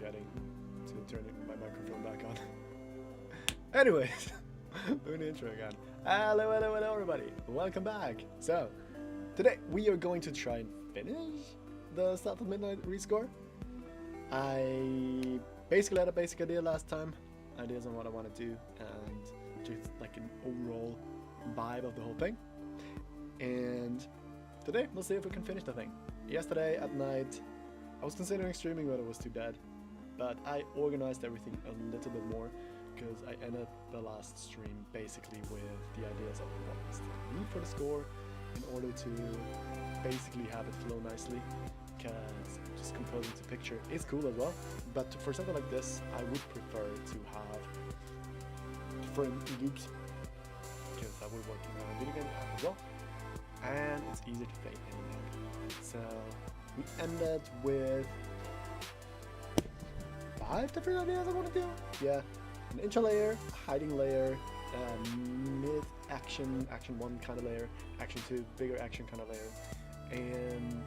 forgetting to turn my microphone back on. Anyways, doing the intro again. Hello everybody, welcome back. So, today we are going to try and finish the South of Midnight rescore. I basically had a basic idea last time, ideas on what I want to do, and just like an overall vibe of the whole thing. And today we'll see if we can finish the thing. Yesterday at night, I was considering streaming, but it was too dead. But I organized everything a little bit more because I ended the last stream basically with the ideas of what we still need for the score in order to basically have it flow nicely. Because just composing to picture is cool as well, but for something like this, I would prefer to have different loops because that would work in a video game app as well, and it's easier to fade in and out. So we ended with 5 different ideas I want to do. Yeah, an intro layer, a hiding layer, mid-action, action 1 kind of layer, action 2, bigger action kind of layer, and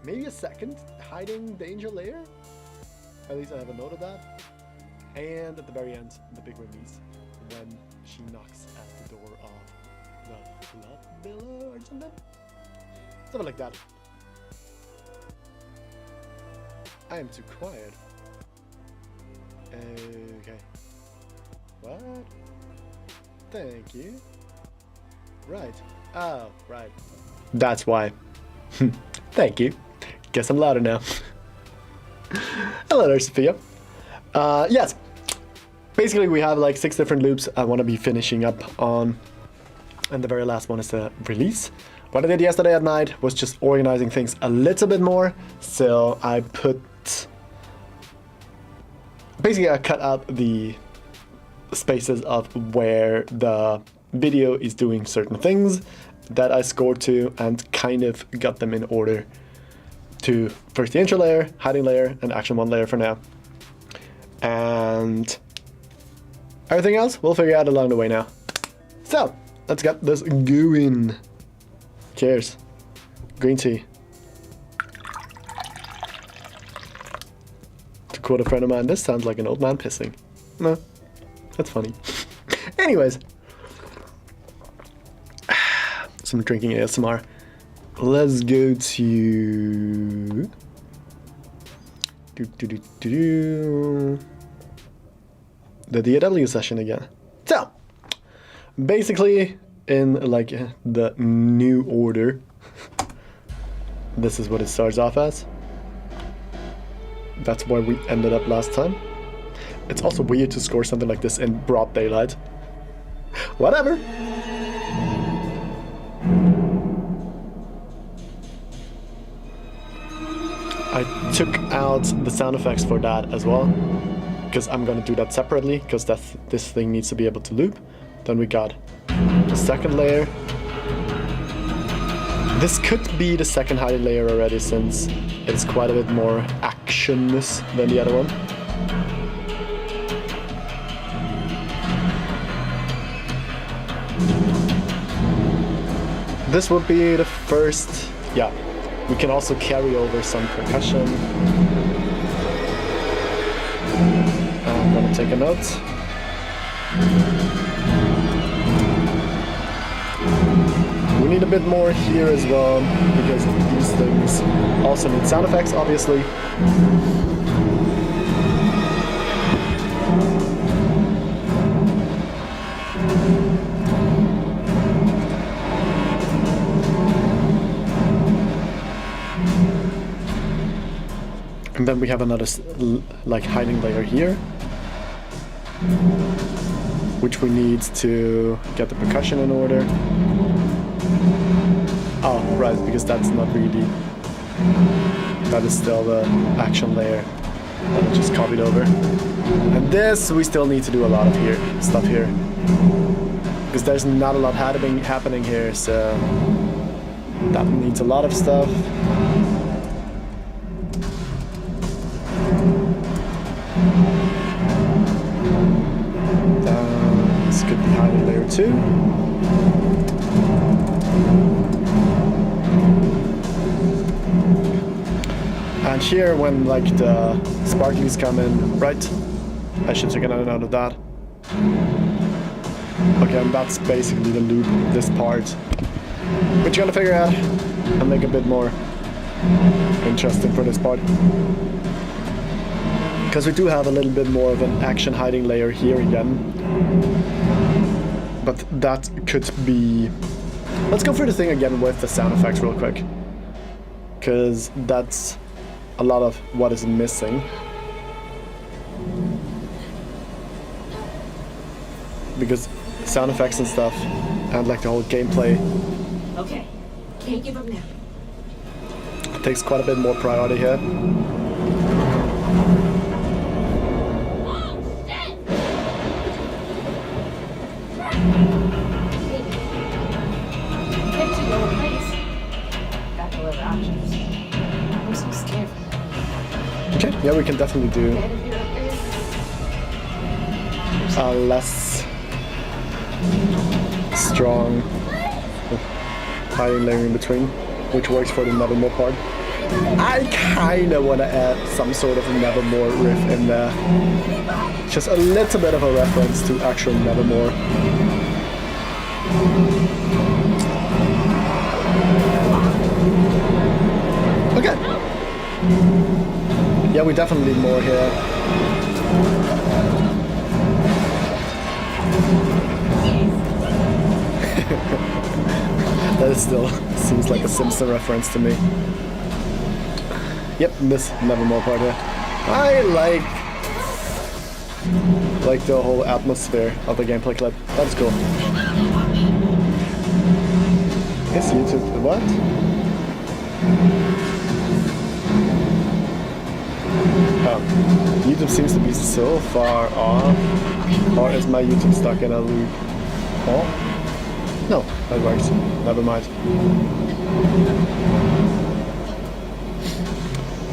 maybe a second hiding danger layer. At least I have a note of that. And at the very end, the big release when she knocks at the door of the flood villa or something. Something like that. I am too quiet. Okay. What? Thank you. Right. Oh, right. That's why. Thank you. Guess I'm louder now. Hello there, Sophia. Yes. Basically, we have like 6 different loops I want to be finishing up on. And the very last one is the release. What I did yesterday at night was just organizing things a little bit more. So I put... Basically, I cut out the spaces of where the video is doing certain things that I scored to and kind of got them in order to first the intro layer, hiding layer, and action 1 layer for now. And everything else we'll figure out along the way now. So, let's get this going. Cheers. Green tea. To quote a friend of mine, this sounds like an old man pissing. No, that's funny. Anyways. Some drinking ASMR. Let's go to the DAW session again. So basically in like the new order, this is what it starts off as. That's where we ended up last time. It's also weird to score something like this in broad daylight. Whatever. I took out the sound effects for that as well, because I'm going to do that separately, because this thing needs to be able to loop. Then we got the second layer. This could be the second hiding layer already, since it's quite a bit more actionless than the other one. This would be the first, yeah. We can also carry over some percussion. I'm gonna take a note. We need a bit more here as well, because these things also need sound effects, obviously. And then we have another like hiding layer here, which we need to get the percussion in order. Oh, right, because that's not really, that is still the action layer that I just copied over. And this, we still need to do a lot of stuff here, because there's not a lot happening here, so that needs a lot of stuff. This could be hiding layer 2. And here, when like the sparklies come in, right? I should take another note of that. Okay, and that's basically the loop of this part, which you're gonna figure out and make a bit more interesting for this part. Because we do have a little bit more of an action hiding layer here again. But that could be... Let's go through the thing again with the sound effects real quick. Because that's a lot of what is missing. Because sound effects and stuff, and like the whole gameplay... Okay, can't give up now. Takes quite a bit more priority here. Get to your place. Got no other options. I'm so scared. Okay, yeah, we can definitely do less strong hiding layer in between, which works for the Nevermore part. I kinda wanna add some sort of a Nevermore riff in there. Just a little bit of a reference to actual Nevermore. Okay. Yeah, we definitely need more here. That still seems like a Simpson reference to me. Yep, this Nevermore part here. I like the whole atmosphere of the gameplay clip. That's cool. Is YouTube what? Oh, YouTube seems to be so far off. Or is my YouTube stuck in a loop? Oh, no, that works. Never mind.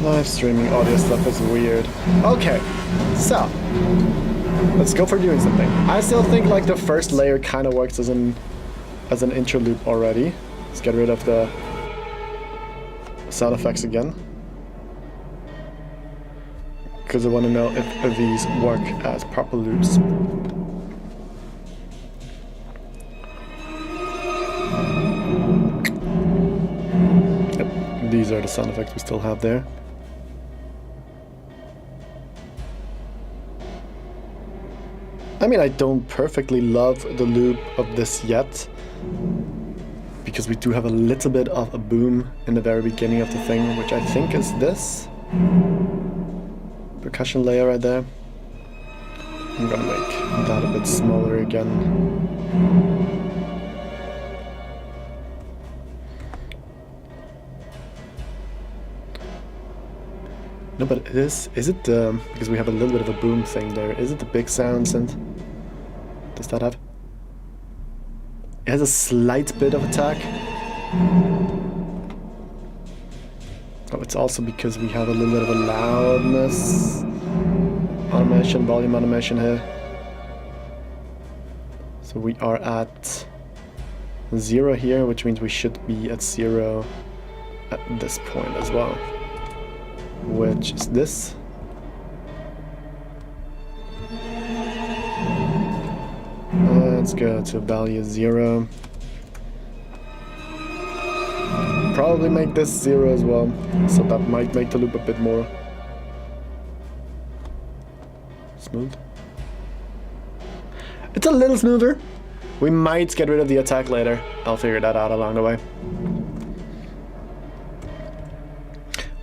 Live streaming audio stuff is weird. Okay, so let's go for doing something. I still think like the first layer kind of works as an interlude already. Let's get rid of the sound effects again, because I want to know if these work as proper loops. Yep, these are the sound effects we still have there. I mean, I don't perfectly love the loop of this yet, because we do have a little bit of a boom in the very beginning of the thing, which I think is this percussion layer right there. I'm gonna make that a bit smaller again. No, but it is it because we have a little bit of a boom thing there. Is it the big sound synth? Does that have? It has a slight bit of attack. Oh, it's also because we have a little bit of a loudness animation, volume animation here. So we are at 0 here, which means we should be at 0 at this point as well. Which is this. Let's go to value 0. Probably make this 0 as well, so that might make the loop a bit more smooth. It's a little smoother. We might get rid of the attack later. I'll figure that out along the way.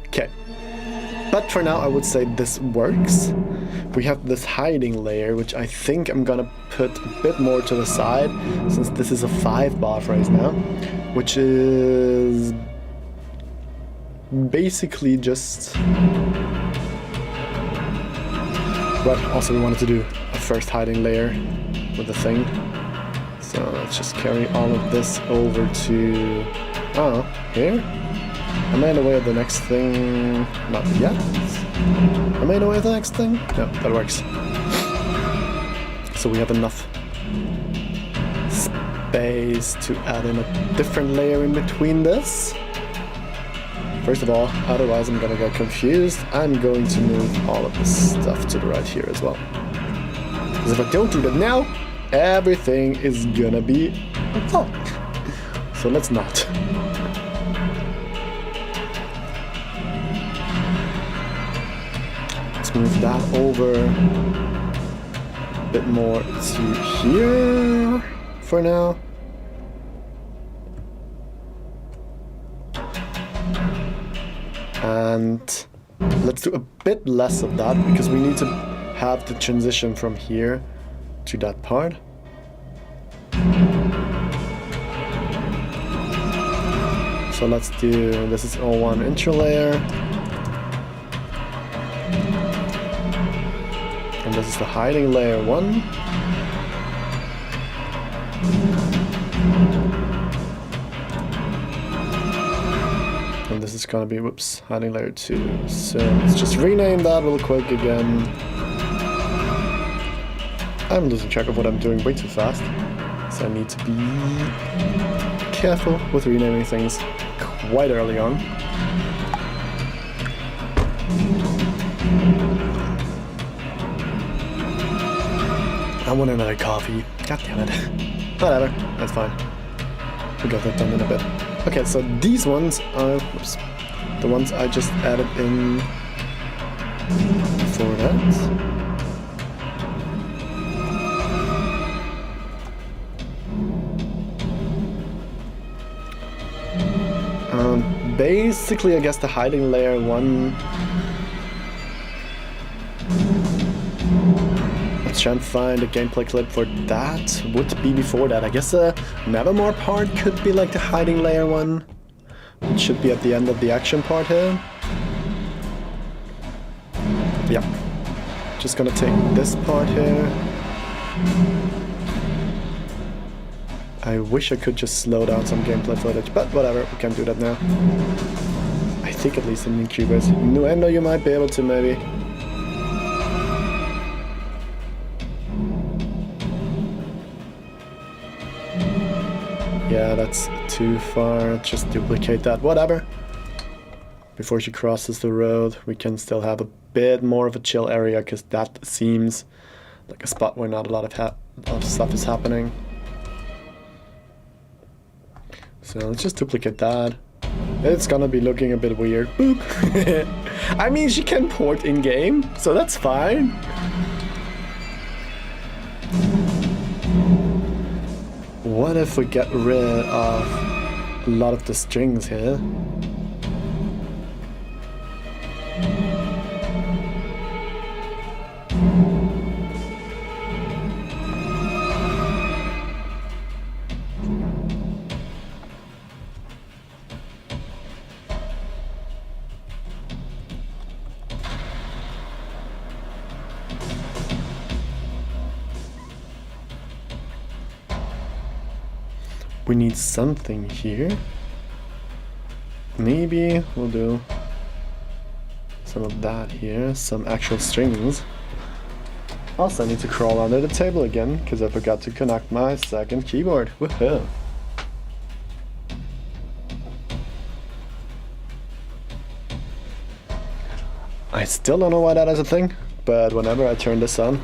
Okay. But for now, I would say this works. We have this hiding layer, which I think I'm gonna put a bit more to the side, since this is a 5-bar phrase now, which is basically just... But also we wanted to do a first hiding layer with the thing. So let's just carry all of this over to... oh, here? Am I in the way of the next thing? Not yet. Am I in the way of the next thing? No, that works. So we have enough space to add in a different layer in between this. First of all, otherwise I'm gonna get confused. I'm going to move all of this stuff to the right here as well. Because if I don't do that now, everything is gonna be wrong. So let's not. Let's move that over a bit more to here for now. And let's do a bit less of that because we need to have the transition from here to that part. So let's do, this is O1 interlayer. And this is the hiding layer 1. And this is gonna be, whoops, hiding layer 2. So let's just rename that real quick again. I'm losing track of what I'm doing way too fast. So I need to be careful with renaming things quite early on. I want another coffee. God damn it. Whatever, that's fine. We'll get that done in a bit. Okay, so these ones are the ones I just added in for that. Basically, I guess the hiding layer 1. Let's try and find a gameplay clip for that. Would be before that. I guess the Nevermore part could be like the hiding layer 1. It should be at the end of the action part here. Yeah. Just gonna take this part here. I wish I could just slow down some gameplay footage, but whatever, we can do that now. I think at least in Incubus. Nuendo you might be able to maybe. Yeah, that's too far. Just duplicate that. Whatever. Before she crosses the road, we can still have a bit more of a chill area because that seems like a spot where not a lot of stuff is happening. So let's just duplicate that. It's gonna be looking a bit weird. Boop. I mean, she can port in-game, so that's fine. What if we get rid of a lot of the strings here? We need something here. Maybe we'll do some of that here, some actual strings. Also, I need to crawl under the table again because I forgot to connect my second keyboard. Woohoo! I still don't know why that is a thing, but whenever I turn this on,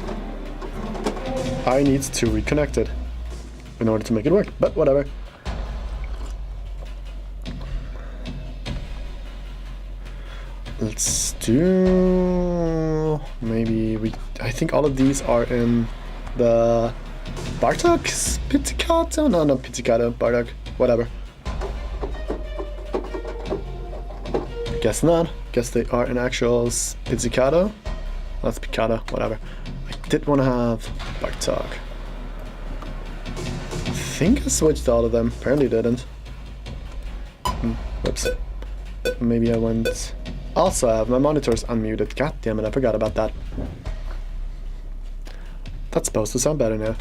I need to reconnect it in order to make it work, but whatever. Let's do maybe I think all of these are in the Bartok's pizzicato? No, not pizzicato, Bartok, whatever. Guess not. Guess they are in actual pizzicato. That's piccato, whatever. I did want to have Bartok. I think I switched all of them. Apparently didn't. Whoops. Maybe I went. Also, I have my monitors unmuted. God damn it, I forgot about that. That's supposed to sound better now.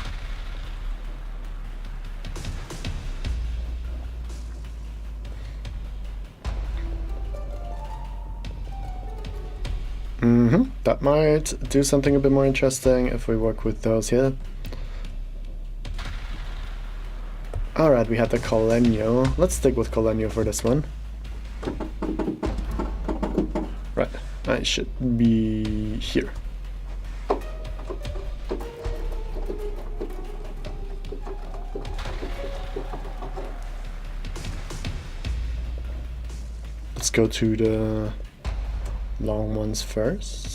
That might do something a bit more interesting if we work with those here. Alright, we had the Colenio. Let's stick with Colenio for this one. I should be here. Let's go to the long ones first.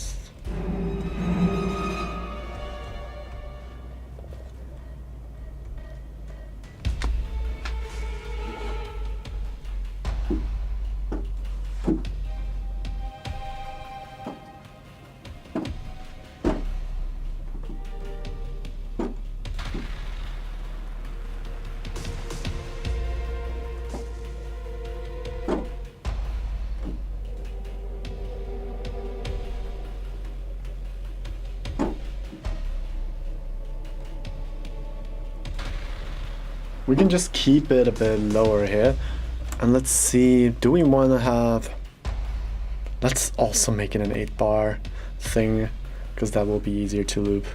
We can just keep it a bit lower here. And let's see, do we want to have... Let's also make it an 8-bar thing, because that will be easier to loop.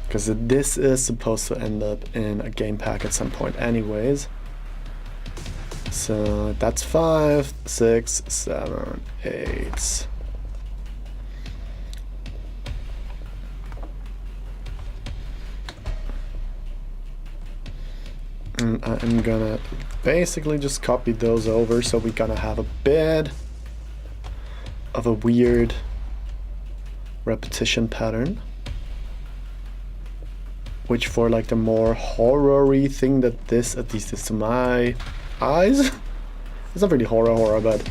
Because this is supposed to end up in a game pack at some point anyways. So that's 5, 6, 7, 8. And I'm gonna basically just copy those over, so we're gonna have a bit of a weird repetition pattern, which for like the more horror-y thing that this at least is to my eyes, it's not really horror, but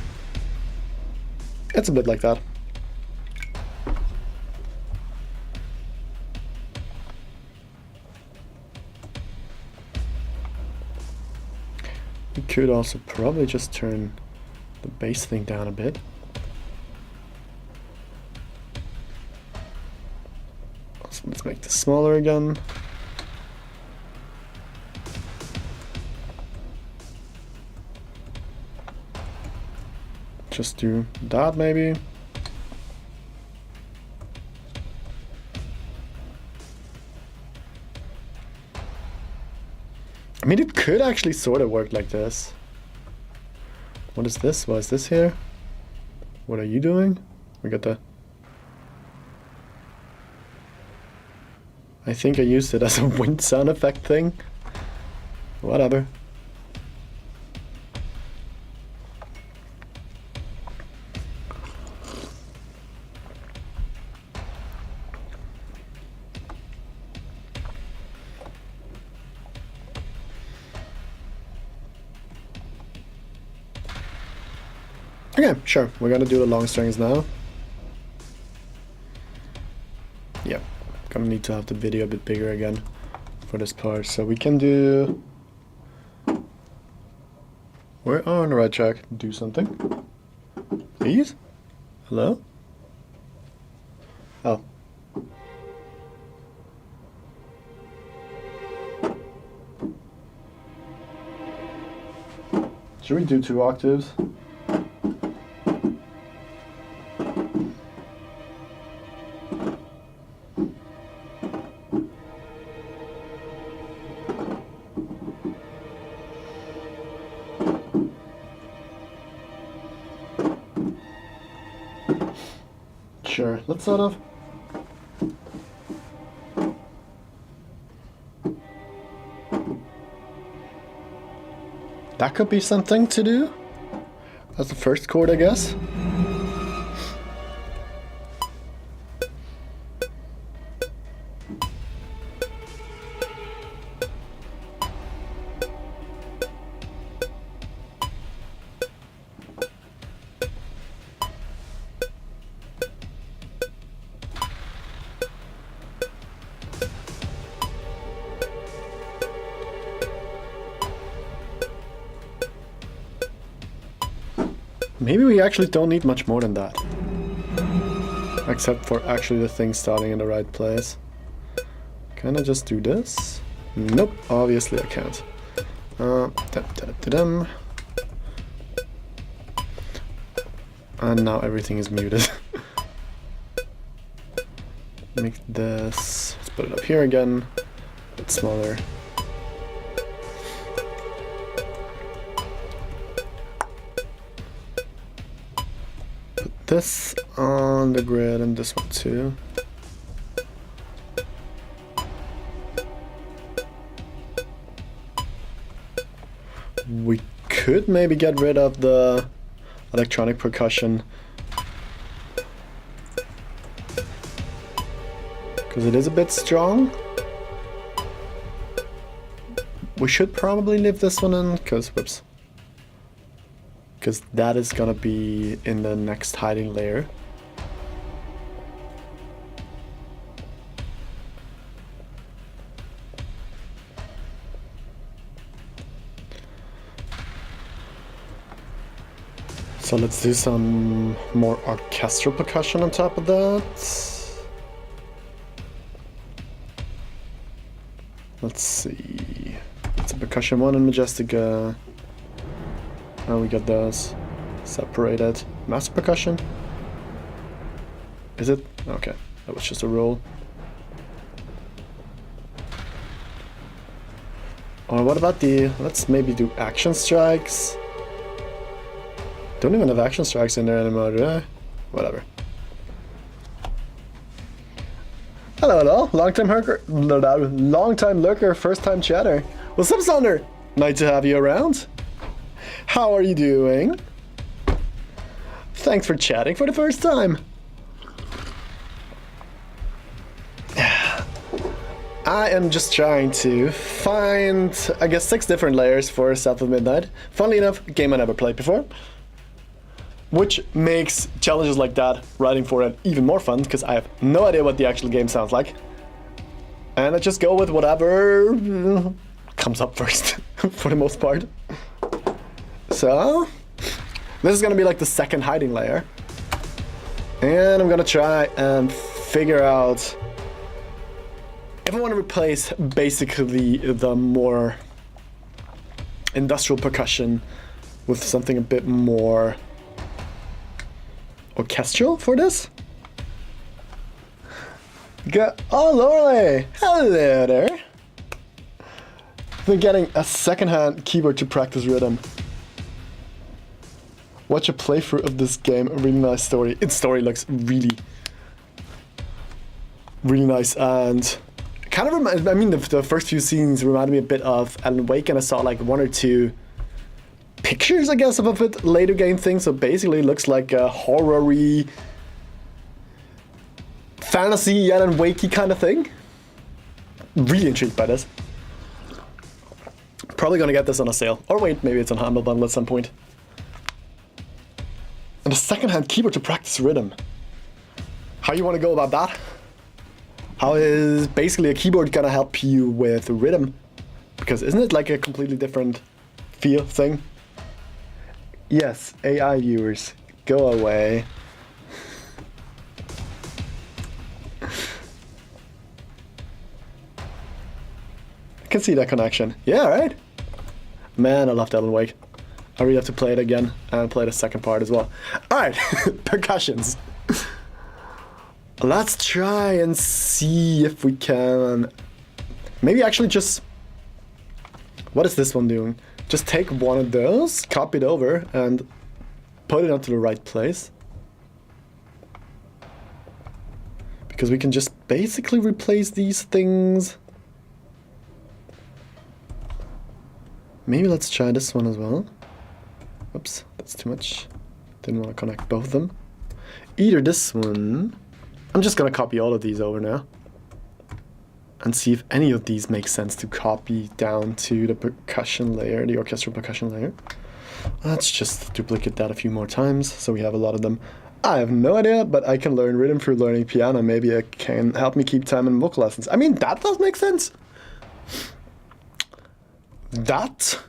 it's a bit like that. We could also probably just turn the bass thing down a bit. So let's make this smaller again. Just do that maybe. I mean, it could actually sort of work like this. What is this? What is this here? What are you doing? We got the... I think I used it as a wind sound effect thing. Whatever. Okay, sure. We're gonna do the long strings now. Yeah, gonna need to have the video a bit bigger again for this part. So we can do... We're on the right track. Do something. Please? Hello? Oh. Should we do 2 octaves? Sure, let's sort of... That could be something to do as the first chord, I guess. Maybe we actually don't need much more than that. Except for actually the thing starting in the right place. Can I just do this? Nope, obviously I can't. And now everything is muted. Make this... Let's put it up here again. A bit smaller. This on the grid and this one too. We could maybe get rid of the electronic percussion, because it is a bit strong. We should probably leave this one in, because that is gonna be in the next hiding layer. So let's do some more orchestral percussion on top of that. Let's see. It's a percussion one in Majestica. And we got those separated. Master percussion? Is it? Okay, that was just a roll. Or what about let's maybe do action strikes. Don't even have action strikes in there anymore, do I? Whatever. Hello, hello. Long time lurker, first time chatter. What's up, Sander? Nice to have you around. How are you doing? Thanks for chatting for the first time. I am just trying to find, I guess, 6 different layers for South of Midnight. Funnily enough, a game I never played before. Which makes challenges like that, writing for it, even more fun, because I have no idea what the actual game sounds like. And I just go with whatever comes up first, for the most part. So, this is gonna be like the second hiding layer. And I'm gonna try and figure out if I want to replace basically the more industrial percussion with something a bit more orchestral for this. Oh, Lorelei! Hello there! Been getting a second-hand keyboard to practice rhythm. Watch a playthrough of this game, a really nice story. Its story looks really nice, and kind of reminds, I mean, the first few scenes reminded me a bit of Alan Wake, and I saw like 1 or 2 pictures, I guess, of a bit later game thing. So basically it looks like a horror-y, fantasy Alan Wakey kind of thing. Really intrigued by this. Probably gonna get this on a sale. Or wait, maybe it's on Humble Bundle at some point. And a second-hand keyboard to practice rhythm. How you want to go about that? How is basically a keyboard gonna help you with rhythm? Because isn't it like a completely different feel thing? Yes, AI viewers, go away. I can see that connection. Yeah, right? Man, I loved Alan Wake. I really have to play it again and play the second part as well. Alright, percussions. Let's try and see if we can maybe actually just, what is this one doing? Just take one of those, copy it over, and put it onto the right place. Because we can just basically replace these things. Maybe let's try this one as well. Oops, that's too much. Didn't want to connect both of them. Either this one. I'm just gonna copy all of these over now. And see if any of these make sense to copy down to the percussion layer, the orchestral percussion layer. Let's just duplicate that a few more times so we have a lot of them. I have no idea, but I can learn rhythm through learning piano. Maybe it can help me keep time in vocal lessons. I mean, that does make sense. That,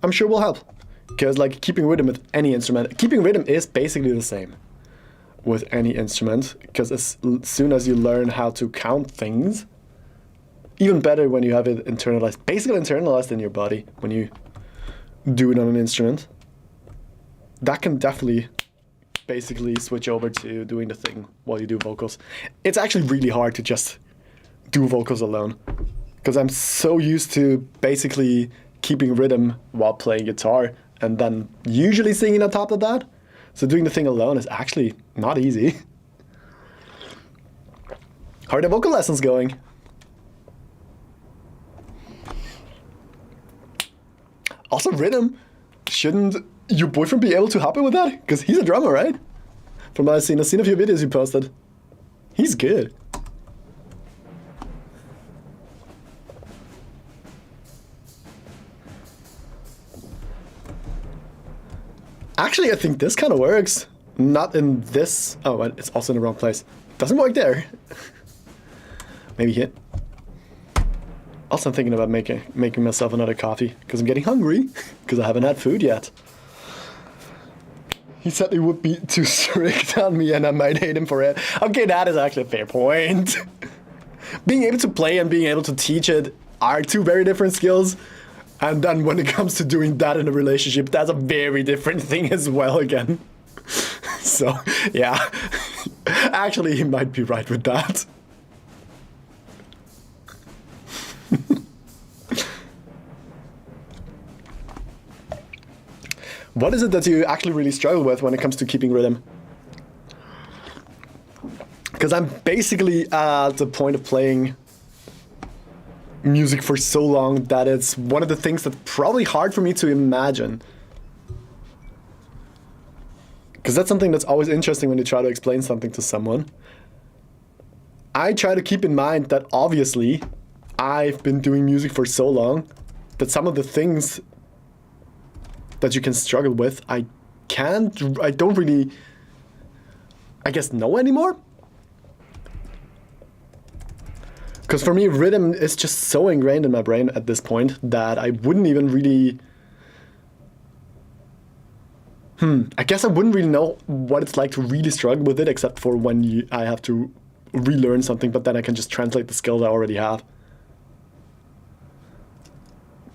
I'm sure, will help. Because like keeping rhythm with any instrument, keeping rhythm is basically the same with any instrument. Because as soon as you learn how to count things, even better when you have it internalized, basically internalized in your body when you do it on an instrument. That can definitely basically switch over to doing the thing while you do vocals. It's actually really hard to just do vocals alone, because I'm so used to basically keeping rhythm while playing guitar and then usually singing on top of that So doing the thing alone is actually not easy. How are the vocal lessons going? Also rhythm. Shouldn't your boyfriend be able to help you with that? Because he's a drummer, right? From what I've seen a few videos you posted. He's good. Actually, I think this kind of works. Not in this. Oh, it's also in the wrong place. Doesn't work there. Maybe here. Also, I'm thinking about making myself another coffee because I'm getting hungry because I haven't had food yet. He said he would be too strict on me and I might hate him for it. Okay, that is actually a fair point. Being able to play and being able to teach it are two very different skills. And then when it comes to doing that in a relationship, that's a very different thing as well again. So, yeah. Actually, he might be right with that. What is it that you actually really struggle with when it comes to keeping rhythm? Because I'm basically at the point of playing music for so long that it's one of the things that's probably hard for me to imagine. Because that's something that's always interesting when you try to explain something to someone. I try to keep in mind that obviously I've been doing music for so long that some of the things that you can struggle with, I don't really, I guess, know anymore. Because for me, rhythm is just so ingrained in my brain at this point that I wouldn't even really, I guess I wouldn't really know what it's like to really struggle with it, except for when I have to relearn something, but then I can just translate the skills I already have.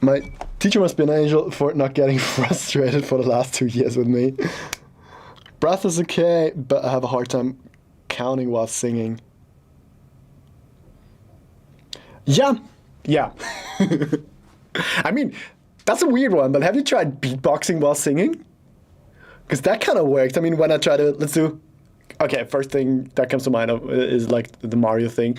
My teacher must be an angel for not getting frustrated for the last 2 years with me. Breath is okay, but I have a hard time counting while singing. Yeah. I mean, that's a weird one, but have you tried beatboxing while singing? Because that kind of worked. I mean, when I try to, let's do, okay, first thing that comes to mind is like the Mario thing.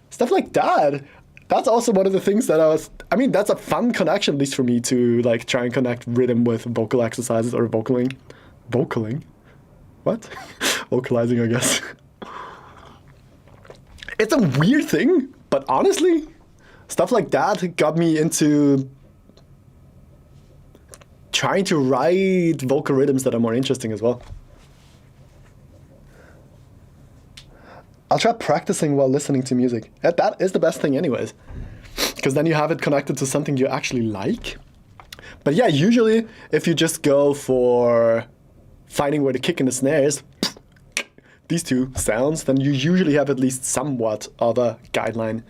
Stuff like that. That's also one of the things that I mean, that's a fun connection, at least for me, to like try and connect rhythm with vocal exercises or vocaling. What? Vocalizing, I guess. It's a weird thing, but honestly, stuff like that got me into trying to write vocal rhythms that are more interesting as well. I'll try practicing while listening to music. That is the best thing anyways. Because then you have it connected to something you actually like. But yeah, usually if you just go for finding where the kick and the snare is, these two sounds, then you usually have at least somewhat of a guideline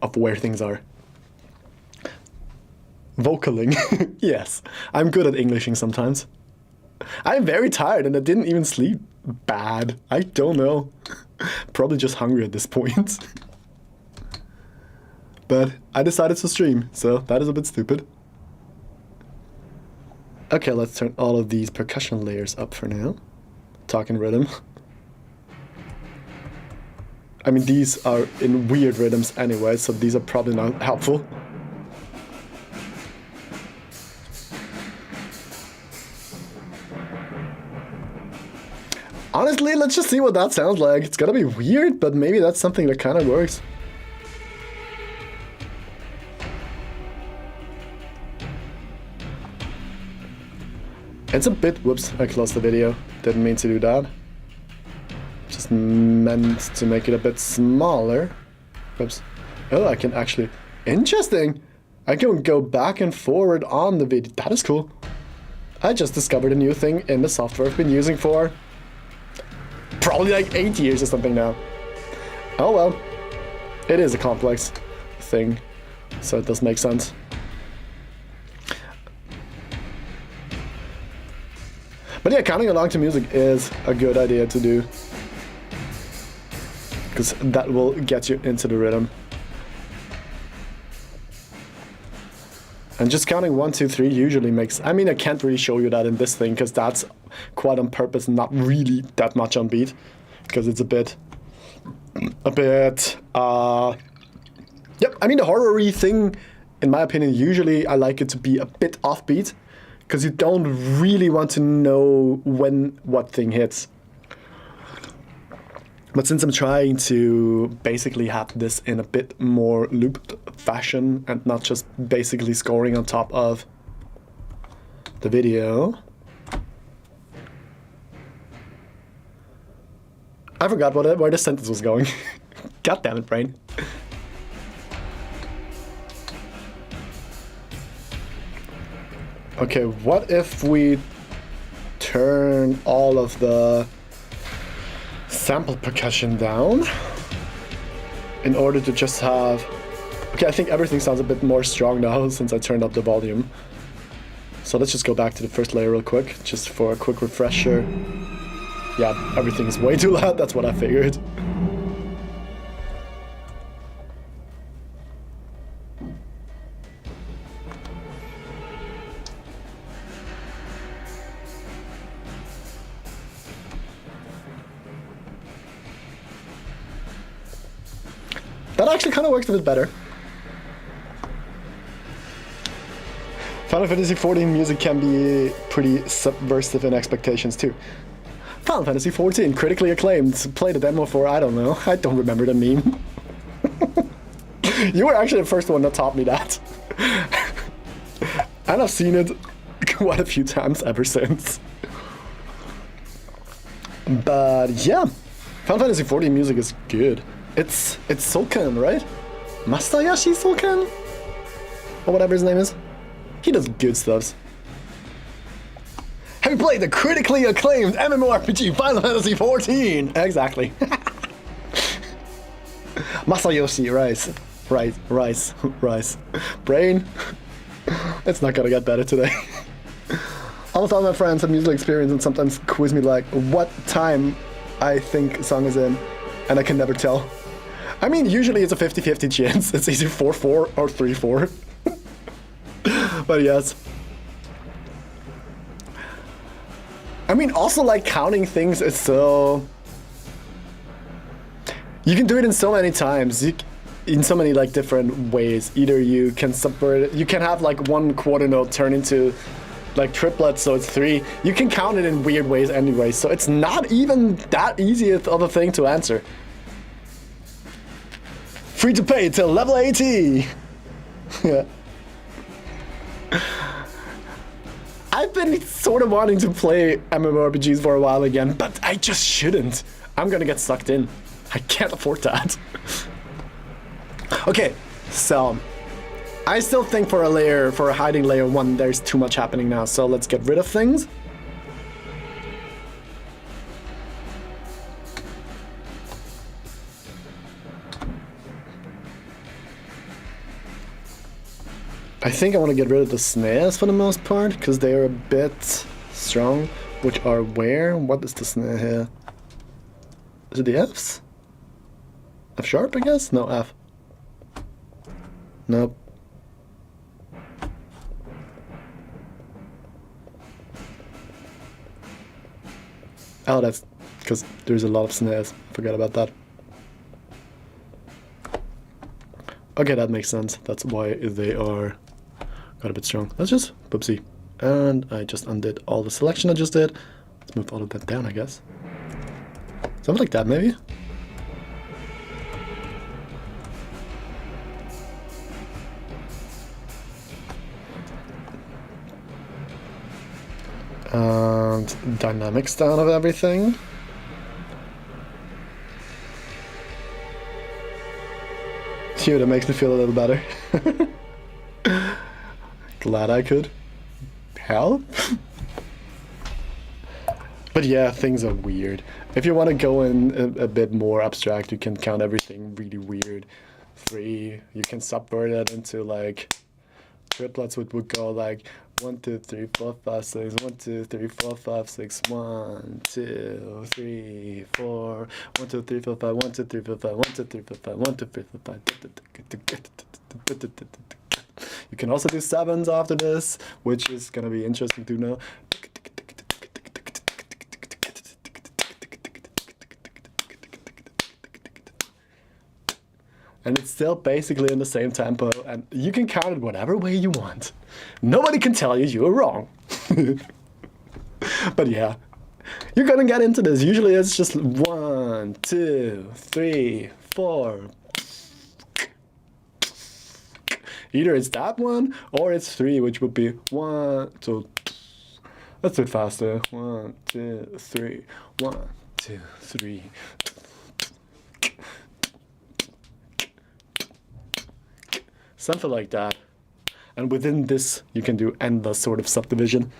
of where things are. Vocaling. Yes, I'm good at Englishing sometimes. I'm very tired and I didn't even sleep bad. I don't know. Probably just hungry at this point. But I decided to stream, so that is a bit stupid. Okay, let's turn all of these percussion layers up for now. Talking rhythm. I mean, these are in weird rhythms anyway, so these are probably not helpful. Honestly, let's just see what that sounds like. It's gonna be weird, but maybe that's something that kind of works. It's a bit, whoops, I closed the video. Didn't mean to do that. Just meant to make it a bit smaller. Whoops. Oh, I can actually, interesting. I can go back and forward on the video. That is cool. I just discovered a new thing in the software I've been using for probably like 8 years or something now. Oh well, it is a complex thing. So it does make sense. But yeah, counting along to music is a good idea to do, because that will get you into the rhythm. And just counting 1, 2, 3 usually makes... I mean, I can't really show you that in this thing, because that's quite on purpose, not really that much on beat, because it's a bit... Yep, I mean, the horror-y thing, in my opinion, usually I like it to be a bit offbeat, because you don't really want to know when what thing hits. But since I'm trying to basically have this in a bit more looped fashion and not just basically scoring on top of the video, I forgot where the sentence was going. God damn it, brain. Okay, what if we turn all of the sample percussion down in order to just have... Okay, I think everything sounds a bit more strong now since I turned up the volume. So let's just go back to the first layer real quick, just for a quick refresher. Yeah, everything is way too loud, that's what I figured. That actually kind of works a bit better. Final Fantasy XIV music can be pretty subversive in expectations too. Final Fantasy XIV, critically acclaimed. Played a demo for, I don't know, I don't remember the meme. You were actually the first one that taught me that. And I've seen it quite a few times ever since. But yeah, Final Fantasy XIV music is good. It's Sulkan, right? Masayoshi Sulkan? Or whatever his name is. He does good stuff. Have you played the critically acclaimed MMORPG Final Fantasy XIV? Exactly. Masayoshi, rice. Brain. It's not gonna get better today. Almost all my friends have musical experience and sometimes quiz me like what time I think a song is in, and I can never tell. I mean, usually it's a 50-50 chance. It's either 4-4 or 3-4. But yes. I mean, also like counting things is so... You can do it in so many times. In so many like different ways. Either you can subvert it. You can have like one quarter note turn into like triplets, so it's 3. You can count it in weird ways anyway. So it's not even that easy of a thing to answer. Free to pay till level 80. Yeah. I've been sort of wanting to play MMORPGs for a while again, but I just shouldn't. I'm gonna get sucked in. I can't afford that. Okay, so I still think for a hiding layer 1, there's too much happening now. So let's get rid of things. I think I want to get rid of the snares for the most part, because they are a bit strong, which are where? What is the snare here? Is it the Fs? F sharp, I guess? No, F. Nope. Oh, that's because there's a lot of snares. Forgot about that. Okay, that makes sense. That's why they are got a bit strong. That's just boopsie. And I just undid all the selection I just did. Let's move all of that down, I guess. Something like that, maybe? And dynamics down of everything. Phew, that makes me feel a little better. Glad I could help. But yeah, things are weird. If you want to go in a bit more abstract, you can count everything really weird. 3. You can subvert it into like triplets, which would go like 1, 2, 3, 4, 5, 6. 1, 2, 3, 4, 5, 6. 1, 2, 3, 4. 1, 2, 3, 4, 5. 1, 2, 3, 4, 5. 1, 2, 3, 4, 5. 1, 2, 3, 4, 5. You can also do 7s after this, which is gonna be interesting to know. And it's still basically in the same tempo, and you can count it whatever way you want. Nobody can tell you you're wrong. But yeah, you're gonna get into this. Usually it's just 1, 2, 3, 4. Either it's that one or it's 3, which would be 1, 2. Let's do it faster. 1, 2, 3. 1, 2, 3. Something like that. And within this, you can do endless sort of subdivision.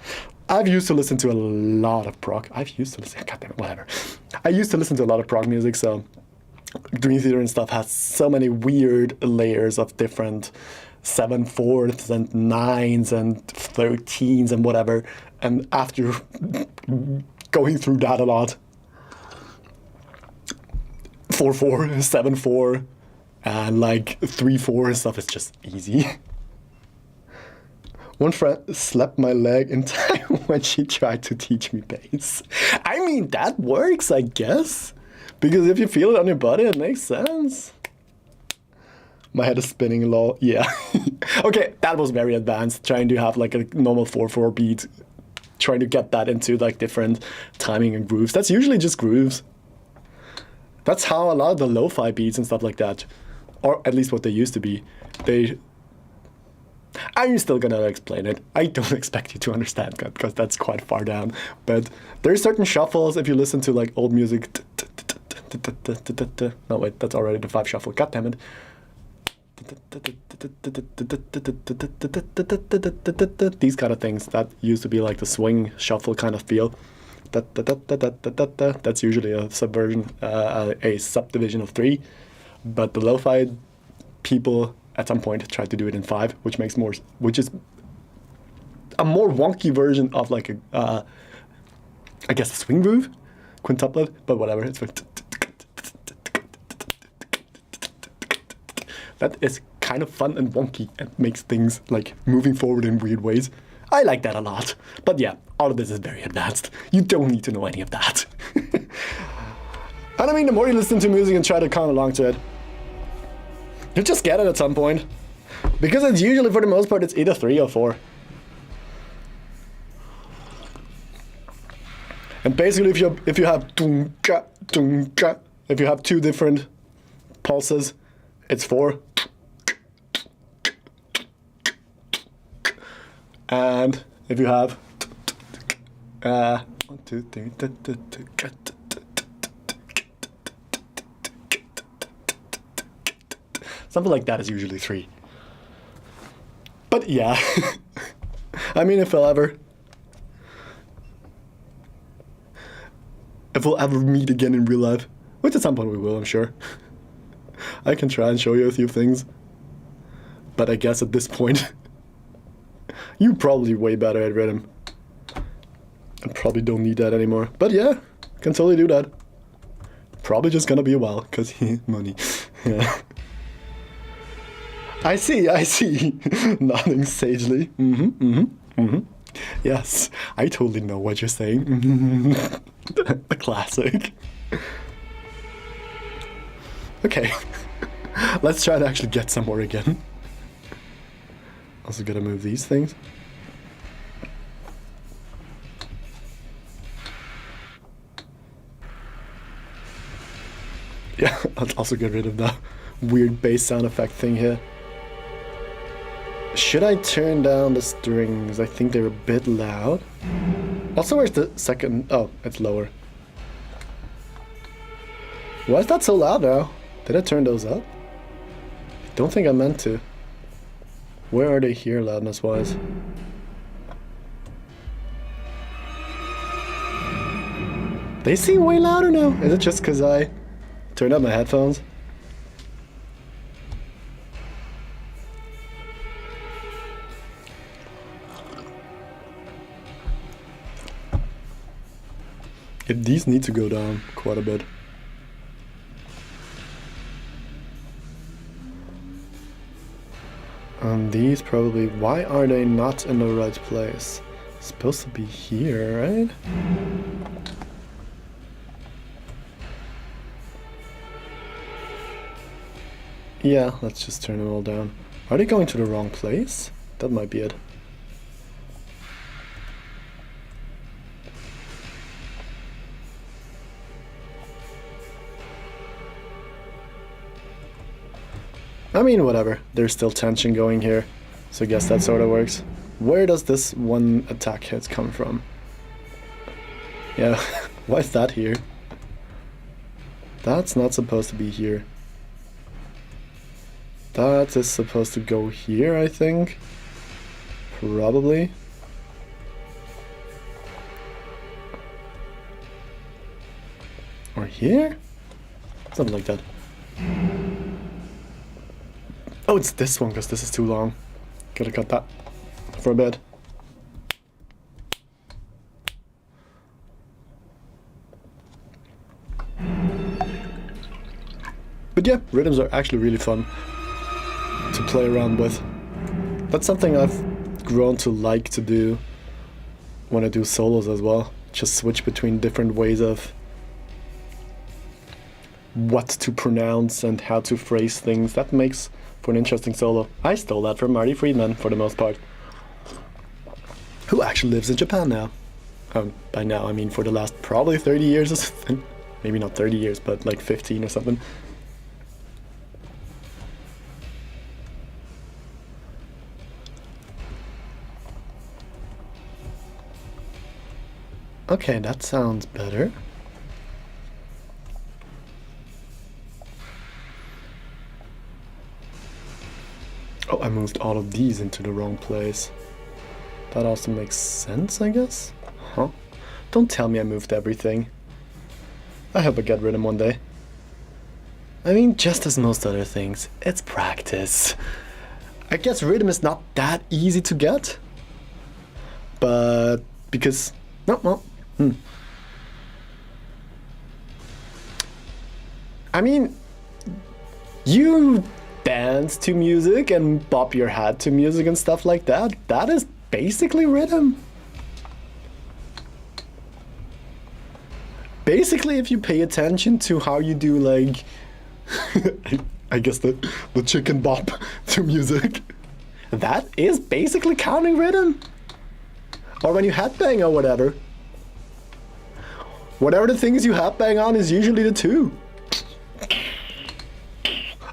I've used to listen to a lot of prog. God damn it, whatever. I used to listen to a lot of prog music, so Dream Theater and stuff has so many weird layers of different 7/4 and 9s and 13s and whatever. And after going through that a lot, 4/4, 7/4, and like 3/4 and stuff is just easy. One friend slapped my leg in time when she tried to teach me bass. I mean, that works, I guess. Because if you feel it on your body, it makes sense. My head is spinning low. Yeah. Okay, that was very advanced. Trying to have like a normal 4/4 beat. Trying to get that into like different timing and grooves. That's usually just grooves. That's how a lot of the lo-fi beats and stuff like that, or at least what they used to be, I'm still gonna explain it. I don't expect you to understand that because that's quite far down. But there's certain shuffles if you listen to like old music. No wait, that's already the 5 shuffle. God damn it. These kind of things that used to be like the swing shuffle kind of feel. That's usually a subversion, a subdivision of 3. But the lo-fi people at some point tried to do it in 5, which is a more wonky version of like a, I guess a swing groove, quintuplet, but whatever. It's that is kind of fun and wonky and makes things like moving forward in weird ways. I like that a lot. But yeah, all of this is very advanced. You don't need to know any of that. And I mean, the more you listen to music and try to come along to it, you just get it at some point. Because it's usually, for the most part, it's either 3 or 4. And basically, if you have dunka, dunka, if you have 2 different pulses, it's 4. And if you have 1, 2, 3, something like that is usually 3. But yeah, I mean, if we'll ever meet again in real life, which at some point we will, I'm sure, I can try and show you a few things. But I guess at this point, you're probably way better at rhythm. And probably don't need that anymore. But yeah, can totally do that. Probably just gonna be a while, because money. Yeah. I see. Nodding sagely. Yes, I totally know what you're saying. The classic. Okay, let's try to actually get somewhere again. Also gotta move these things. Yeah, I'll also get rid of the weird bass sound effect thing here. Should I turn down the strings? I think they're a bit loud. Also, where's the second? Oh, it's lower. Why is that so loud now? Did I turn those up? I don't think I meant to. Where are they here, loudness-wise? They seem way louder now. Is it just because I turned up my headphones? These need to go down quite a bit. And these probably... Why are they not in the right place? It's supposed to be here, right? Yeah, let's just turn them all down. Are they going to the wrong place? That might be it. I mean, whatever. There's still tension going here, so I guess that sort of works. Where does this one attack hit come from? Yeah, why is that here? That's not supposed to be here. That is supposed to go here, I think. Probably. Or here? Something like that. Oh, it's this one, because this is too long. Gotta cut that for a bit. But yeah, rhythms are actually really fun to play around with. That's something I've grown to like to do when I do solos as well. Just switch between different ways of what to pronounce and how to phrase things. That makes for an interesting solo. I stole that from Marty Friedman for the most part, who actually lives in Japan now. By now I mean for the last probably 30 years or something. Maybe not 30 years, but like 15 or something. Okay, that sounds better. Oh, I moved all of these into the wrong place. That also makes sense, I guess? Huh? Don't tell me I moved everything. I hope I get rid of them one day. I mean, just as most other things, it's practice. I guess rhythm is not that easy to get. But because... No. I mean, you dance to music and bop your head to music and stuff like that. That is basically rhythm. Basically, if you pay attention to how you do, like, I guess the chicken bop to music, that is basically counting rhythm. Or when you headbang or whatever. Whatever the things you headbang on is usually the 2.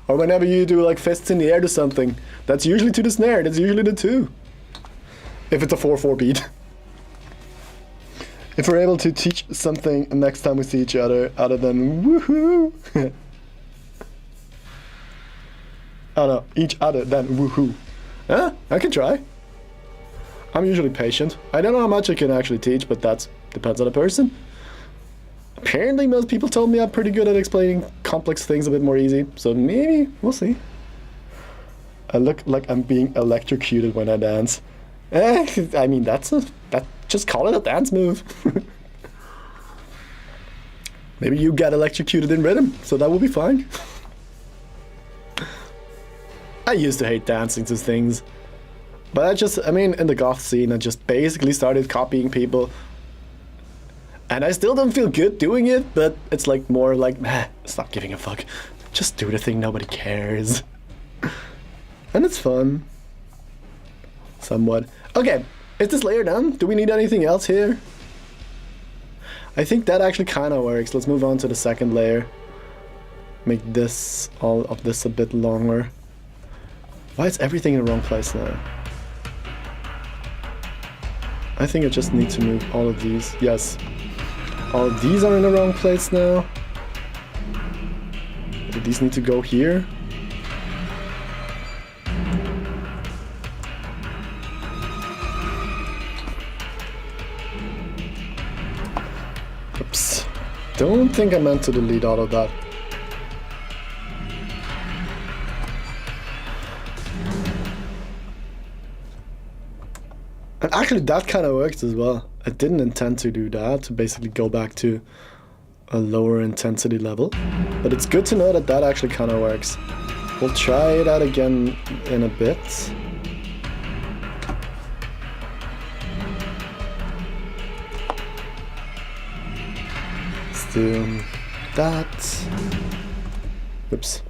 Or whenever you do like fists in the air to something, that's usually to the snare, that's usually the 2. If it's a 4/4 beat. If we're able to teach something next time we see each other, other than woohoo. Oh no, each other than woohoo. Huh? I can try. I'm usually patient. I don't know how much I can actually teach, but that depends on the person. Apparently most people told me I'm pretty good at explaining complex things a bit more easy, so maybe, we'll see. I look like I'm being electrocuted when I dance. I mean, just call it a dance move. Maybe you get electrocuted in rhythm, so that will be fine. I used to hate dancing to things, but I mean, in the goth scene, I just basically started copying people. And I still don't feel good doing it, but it's like more like, stop giving a fuck. Just do the thing nobody cares. And it's fun. Somewhat. Okay, is this layer done? Do we need anything else here? I think that actually kind of works. Let's move on to the second layer. Make this, all of this a bit longer. Why is everything in the wrong place now? I think I just need to move all of these. Yes. All of these are in the wrong place now. These need to go here. Oops. Don't think I meant to delete all of that. And actually that kind of works as well. I didn't intend to do that, to basically go back to a lower intensity level. But it's good to know that that actually kind of works. We'll try that again in a bit. Let's do that. Oops.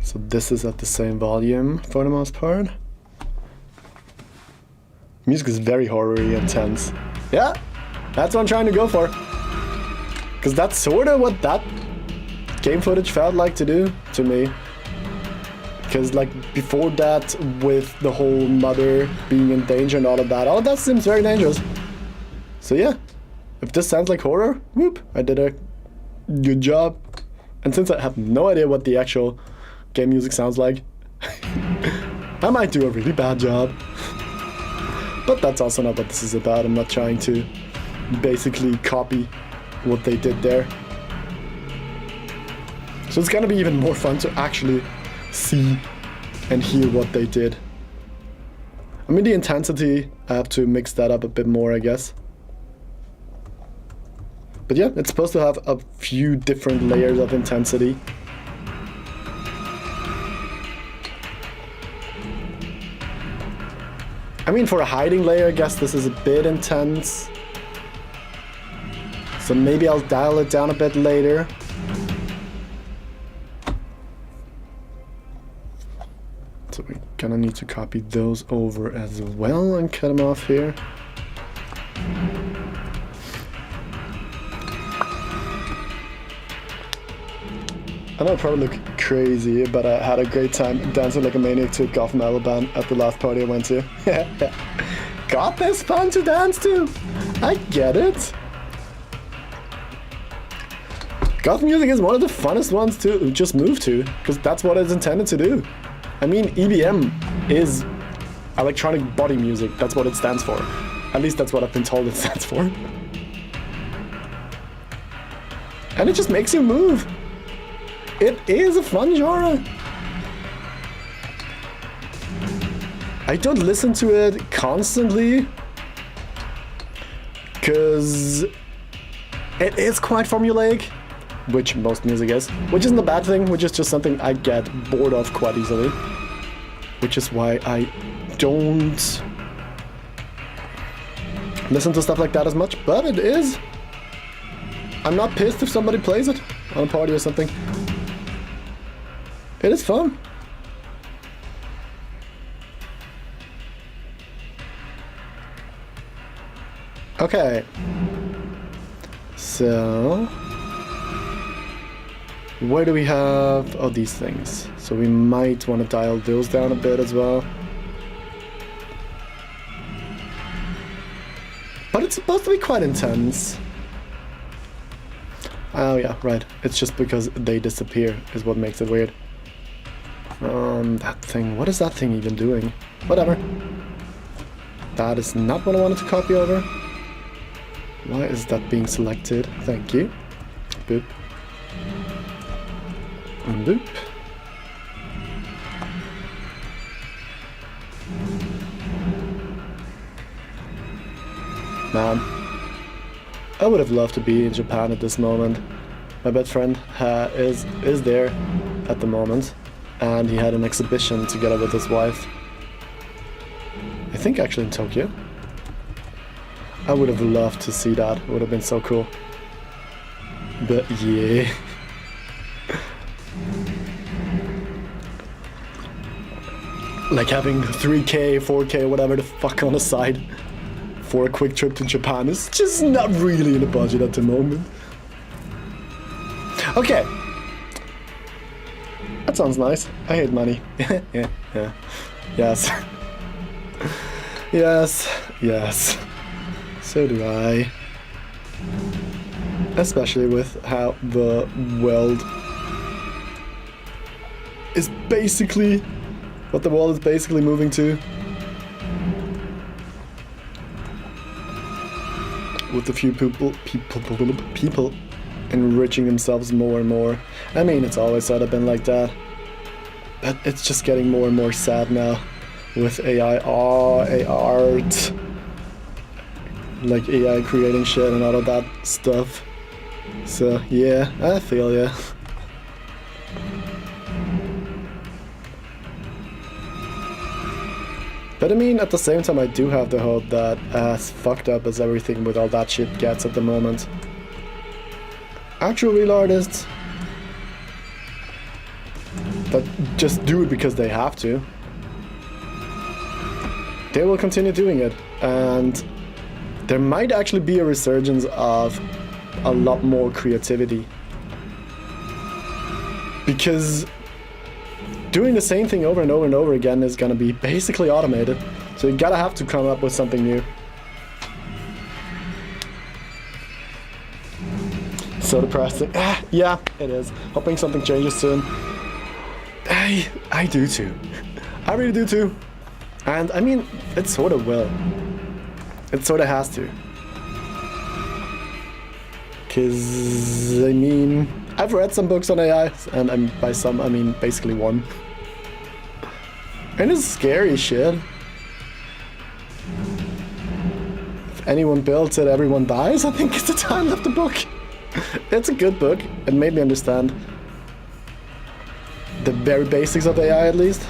So this is at the same volume for the most part. Music is very horror-y and tense. Yeah, that's what I'm trying to go for. Because that's sort of what that game footage felt like to do to me. Because like before that, with the whole mother being in danger and all of that seems very dangerous. So yeah, if this sounds like horror, whoop, I did a good job. And since I have no idea what the actual game music sounds like, I might do a really bad job. But that's also not what this is about. I'm not trying to basically copy what they did there. So it's gonna be even more fun to actually see and hear what they did. I mean, the intensity, I have to mix that up a bit more, I guess. But yeah, it's supposed to have a few different layers of intensity. I mean, for a hiding layer, I guess this is a bit intense. So maybe I'll dial it down a bit later. So we're gonna need to copy those over as well and cut them off here. I know I probably look crazy, but I had a great time dancing like a maniac to a goth metal band at the last party I went to. Goth is fun to dance to! I get it! Goth music is one of the funnest ones to just move to, because that's what it's intended to do. I mean, EBM is electronic body music, that's what it stands for. At least that's what I've been told it stands for. And it just makes you move. It is a fun genre. I don't listen to it constantly because it is quite formulaic, which most music is, which isn't a bad thing, which is just something I get bored of quite easily, which is why I don't listen to stuff like that as much, but it is. I'm not pissed if somebody plays it on a party or something. It is fun. Okay. So where do we have these things? So we might want to dial those down a bit as well. But it's supposed to be quite intense. Oh yeah, right. It's just because they disappear is what makes it weird. That thing, what is that thing even doing? Whatever. That is not what I wanted to copy over. Why is that being selected? Thank you. Boop. And boop. Man, I would have loved to be in Japan at this moment. My best friend is there at the moment. And he had an exhibition together with his wife. I think actually in Tokyo. I would have loved to see that. It would have been so cool. But yeah. Like having 3K, 4K, whatever the fuck on the side for a quick trip to Japan is just not really in the budget at the moment. Okay. That sounds nice. I hate money. Yeah. Yes. Yes. So do I. Especially with how the world is basically what the world is basically moving to. With a few people enriching themselves more and more. I mean, it's always sort of been like that. But it's just getting more and more sad now with AI. Oh, AI art. like AI creating shit and all of that stuff. So yeah, I feel ya. But I mean, at the same time, I do have the hope that as fucked up as everything with all that shit gets at the moment, actual real artists that just do it because they have to, they will continue doing it. And there might actually be a resurgence of a lot more creativity. Because doing the same thing over and over and over again is gonna be basically automated. So you gotta have to come up with something new. So depressing. Yeah, it is. Hoping something changes soon. I do too. I really do too. And I mean, it sort of will. It sort of has to. Cause I mean, I've read some books on AI, and by some I mean basically one. And it's scary shit. If anyone builds it, everyone dies, I think it's the title of the book. It's a good book. It made me understand the very basics of AI at least.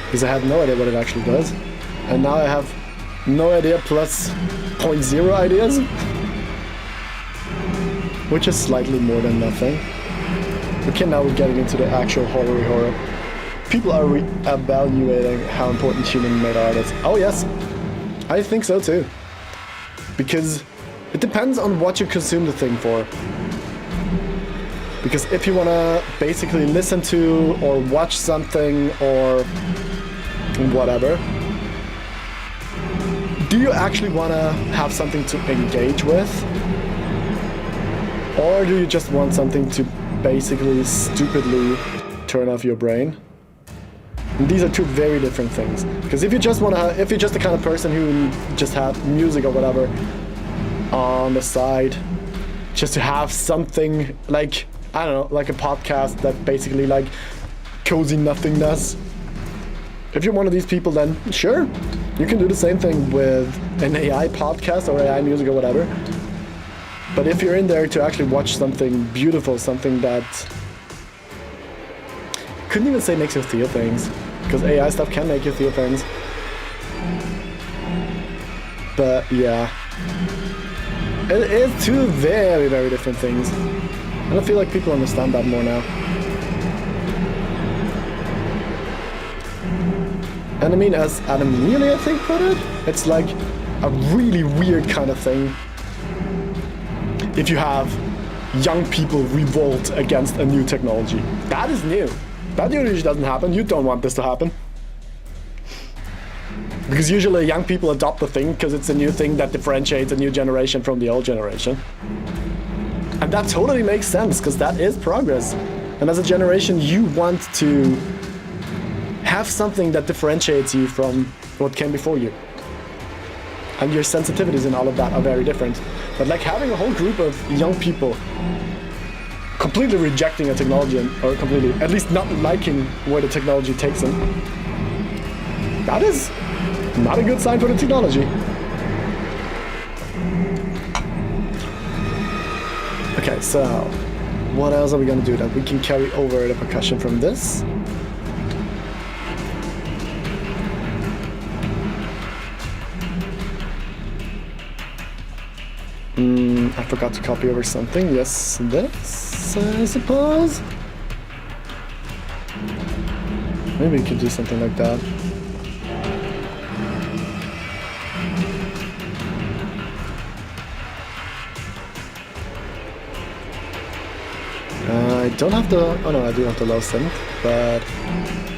Because I had no idea what it actually does. And now I have no idea plus 0.0 ideas. Which is slightly more than nothing. Okay, now we're getting into the actual horror. People are re-evaluating how important human-made art is. Oh yes, I think so too. Because it depends on what you consume the thing for. Because if you want to basically listen to or watch something or whatever, do you actually want to have something to engage with? Or do you just want something to basically stupidly turn off your brain? And these are two very different things. Because if you're just the kind of person who just have music or whatever on the side, just to have something like, I don't know, like a podcast that basically like cozy nothingness. If you're one of these people, then sure, you can do the same thing with an AI podcast or AI music or whatever. But if you're in there to actually watch something beautiful, something that couldn't even say makes you feel things, because AI stuff can make you feel things. But yeah, it is two very, very different things. And I feel like people understand that more now. And I mean, as Adam Neely, I think, put it, it's like a really weird kind of thing if you have young people revolt against a new technology. That is new. That usually doesn't happen. You don't want this to happen. Because usually young people adopt the thing because it's a new thing that differentiates a new generation from the old generation. And that totally makes sense, because that is progress. And as a generation, you want to have something that differentiates you from what came before you. And your sensitivities and all of that are very different. But like having a whole group of young people completely rejecting a technology, or completely, at least not liking where the technology takes them, that is not a good sign for the technology. Okay, so what else are we gonna do then? We can carry over the percussion from this. I forgot to copy over something. Yes, this, I suppose. Maybe we could do something like that. I don't have the, oh no, I do have the low synth, but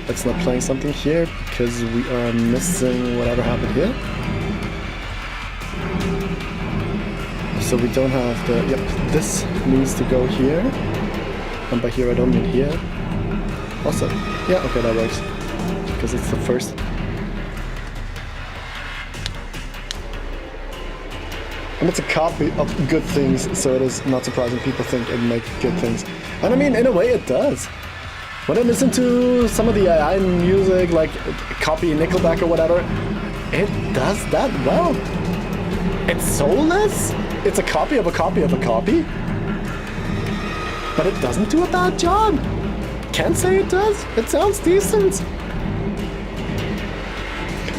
it's not playing something here because we are missing whatever happened here. So we don't have the, yep, this needs to go here. And by here I don't mean here. Also, yeah, okay, that works. Because it's the first. And it's a copy of good things, so it is not surprising people think it makes good things. And I mean, in a way it does. When I listen to some of the AI music, like copy Nickelback or whatever, it does that well. It's soulless. It's a copy of a copy of a copy. But it doesn't do a bad job. Can't say it does. It sounds decent.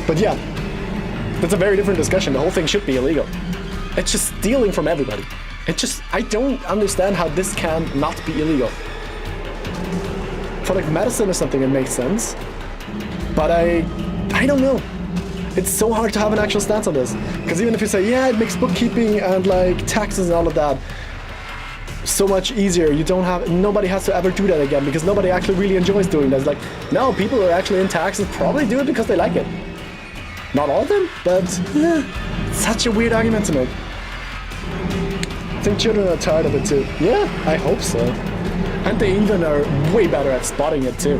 But yeah, that's a very different discussion. The whole thing should be illegal. It's just stealing from everybody. I don't understand how this can not be illegal. For like medicine or something, it makes sense. But I don't know. It's so hard to have an actual stance on this. Because even if you say, yeah, it makes bookkeeping and like taxes and all of that so much easier, nobody has to ever do that again because nobody actually really enjoys doing that. It's like, no, people who are actually in taxes probably do it because they like it. Not all of them, but yeah, it's such a weird argument to make. I think children are tired of it too. Yeah, I hope so. And they even are way better at spotting it too.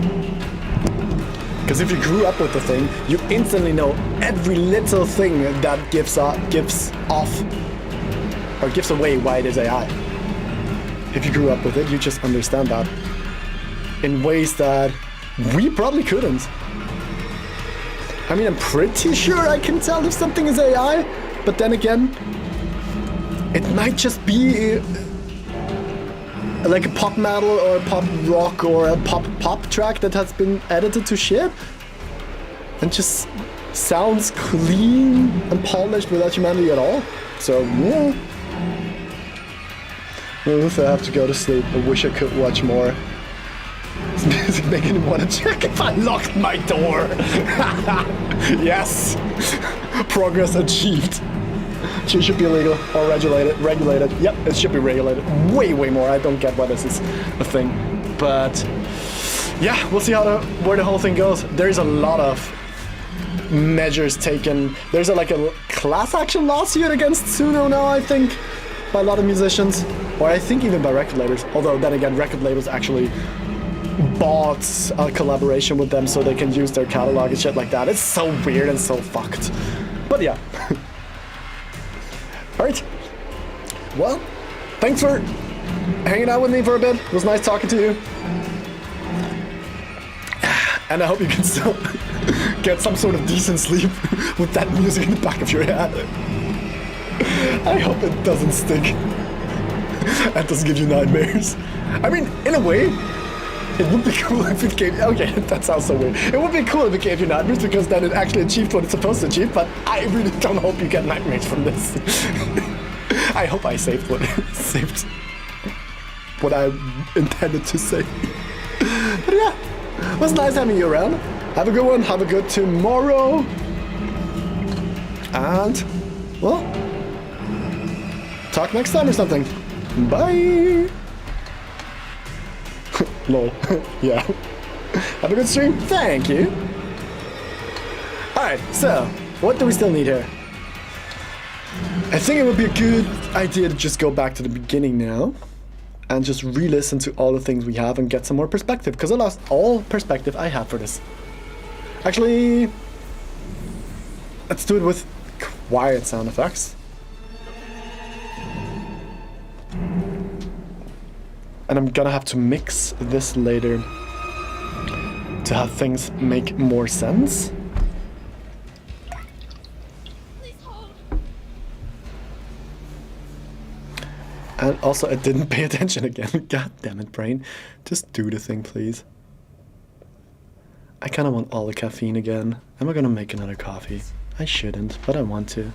Because if you grew up with the thing, you instantly know every little thing that gives off or gives away why it is AI. If you grew up with it, you just understand that in ways that we probably couldn't. I mean, I'm pretty sure I can tell if something is AI, but then again, it might just be like a pop metal or a pop rock or a pop track that has been edited to shit and just sounds clean and polished without humanity at all. So yeah. Well, if I have to go to sleep, I wish I could watch more. This music making me want to check if I locked my door. Yes. Progress achieved. It should be illegal or regulated. Yep, it should be regulated. Way more. I don't get why this is a thing. But yeah, we'll see where the whole thing goes. There's a lot of measures taken. There's a class action lawsuit against Suno now, I think, by a lot of musicians. Or I think even by record labels. Although then again, record labels actually bought a collaboration with them so they can use their catalog and shit like that. It's so weird and so fucked. But yeah. Alright. Well, thanks for hanging out with me for a bit. It was nice talking to you. And I hope you can still get some sort of decent sleep with that music in the back of your head. I hope it doesn't stick. That doesn't give you nightmares. I mean, in a way, it would be cool if it gave... Okay, that sounds so weird. It would be cool if it gave you nightmares because then it actually achieved what it's supposed to achieve, but I really don't hope you get nightmares from this. I hope I saved what I intended to say. But yeah, it was nice having you around. Have a good one. Have a good tomorrow. And, well, talk next time or something. Bye. Lol. Yeah. Have a good stream. Thank you. Alright, so, what do we still need here? I think it would be a good idea to just go back to the beginning now and just re-listen to all the things we have and get some more perspective, because I lost all perspective I had for this. Actually, let's do it with quiet sound effects. And I'm gonna have to mix this later to have things make more sense. And also, I didn't pay attention again. God damn it, brain. Just do the thing, please. I kind of want all the caffeine again. Am I gonna make another coffee? I shouldn't, but I want to.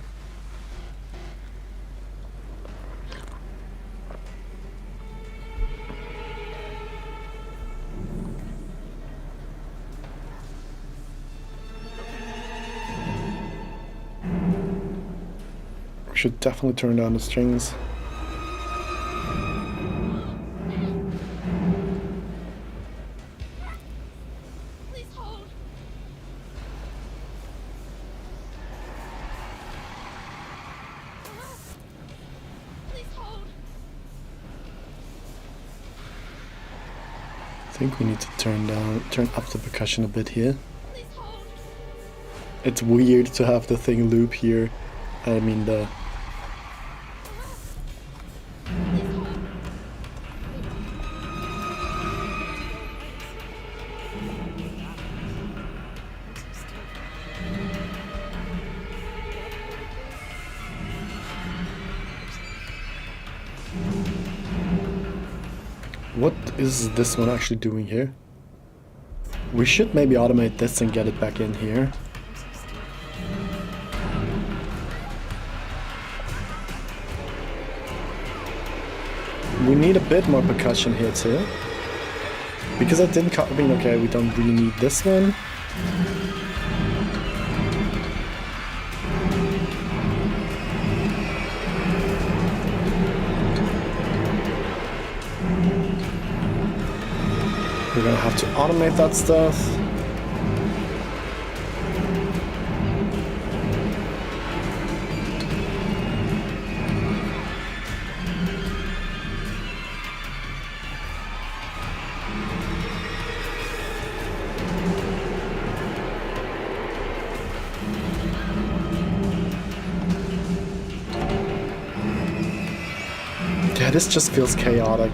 Should definitely turn down the strings. Please hold. Please hold. I think we need to turn up the percussion a bit here. Please hold. It's weird to have the thing loop here. I mean the... is this one actually doing here? We should maybe automate this and get it back in here. We need a bit more percussion here too. Because I didn't I mean, okay, we don't really need this one. We're gonna have to automate that stuff. Yeah, this just feels chaotic.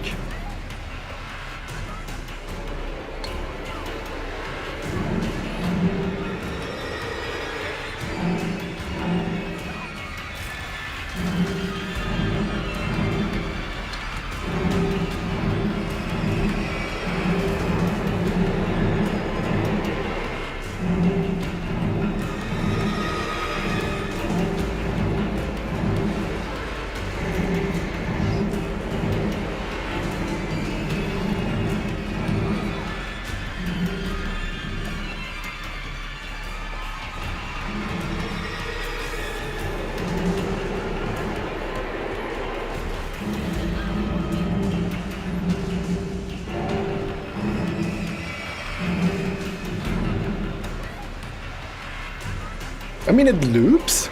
I mean, it loops.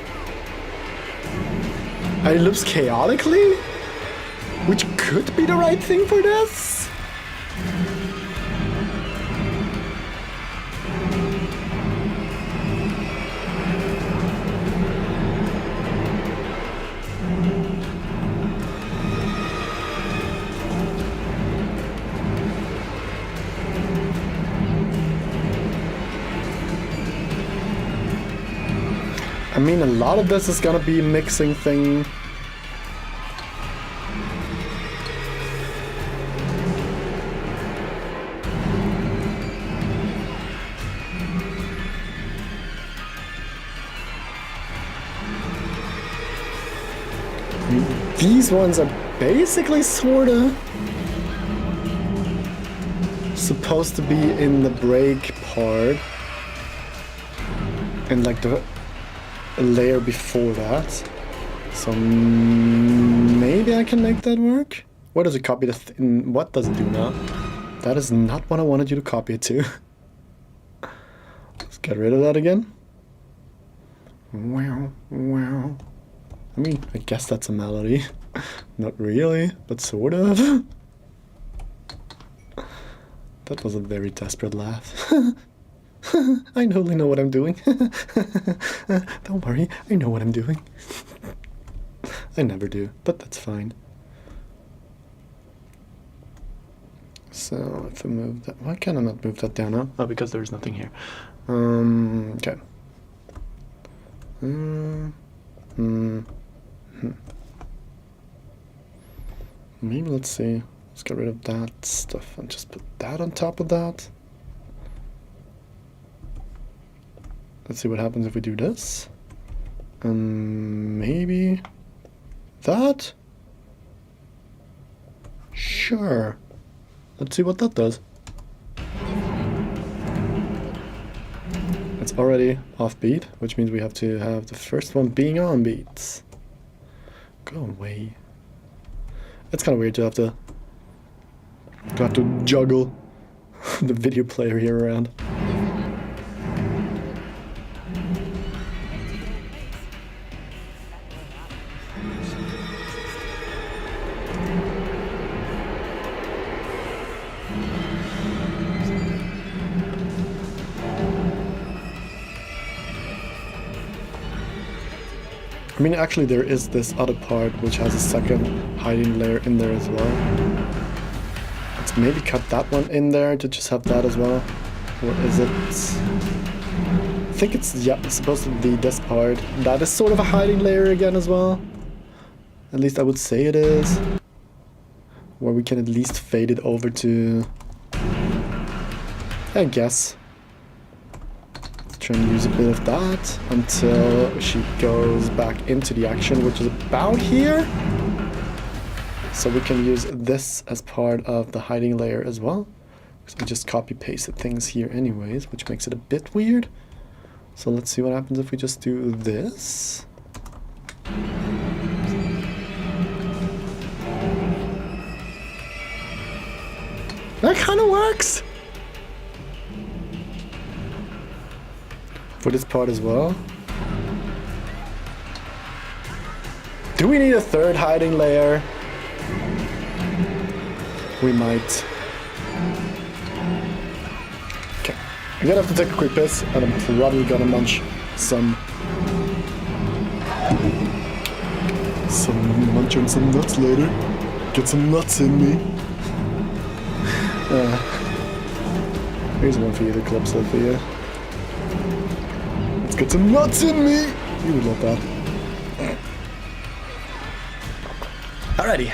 And it loops chaotically, which could be the right thing for this. I mean, a lot of this is gonna be a mixing thing. These ones are basically sorta supposed to be in the break part. And like the layer before that, so maybe I can make that work. Where does it copy the what does it do now? That is not what I wanted you to copy it to. Let's get rid of that again. Wow, wow. I mean, I guess that's a melody. Not really, but sort of. That was a very desperate laugh. I totally know what I'm doing. Don't worry, I know what I'm doing. I never do, but that's fine. So if I move that, why can't I not move that down now? Oh, because there's nothing here. Okay. Maybe let's see. Let's get rid of that stuff and just put that on top of that. Let's see what happens if we do this. Maybe that? Sure. Let's see what that does. It's already off beat, which means we have to have the first one being on beats. Go away. It's kind of weird to have to juggle the video player here around. I mean, actually there is this other part which has a second hiding layer in there as well. Let's maybe cut that one in there to just have that as well. Or is it? I think it's, yeah, it's supposed to be this part. That is sort of a hiding layer again as well. At least I would say it is. where we can at least fade it over to, I guess, try and use a bit of that until she goes back into the action, which is about here. So we can use this as part of the hiding layer as well, because we just copy pasted things here anyways, which makes it a bit weird. So let's see what happens if we just do this. That kind of works for this part as well. Do we need a third hiding layer? We might. Okay, I'm gonna have to take a quick piss, and I'm probably gonna munch some munching some nuts later. Get some nuts in me. Here's one for you, the club slip for you. Let's get some nuts in me. You would love that. Alrighty.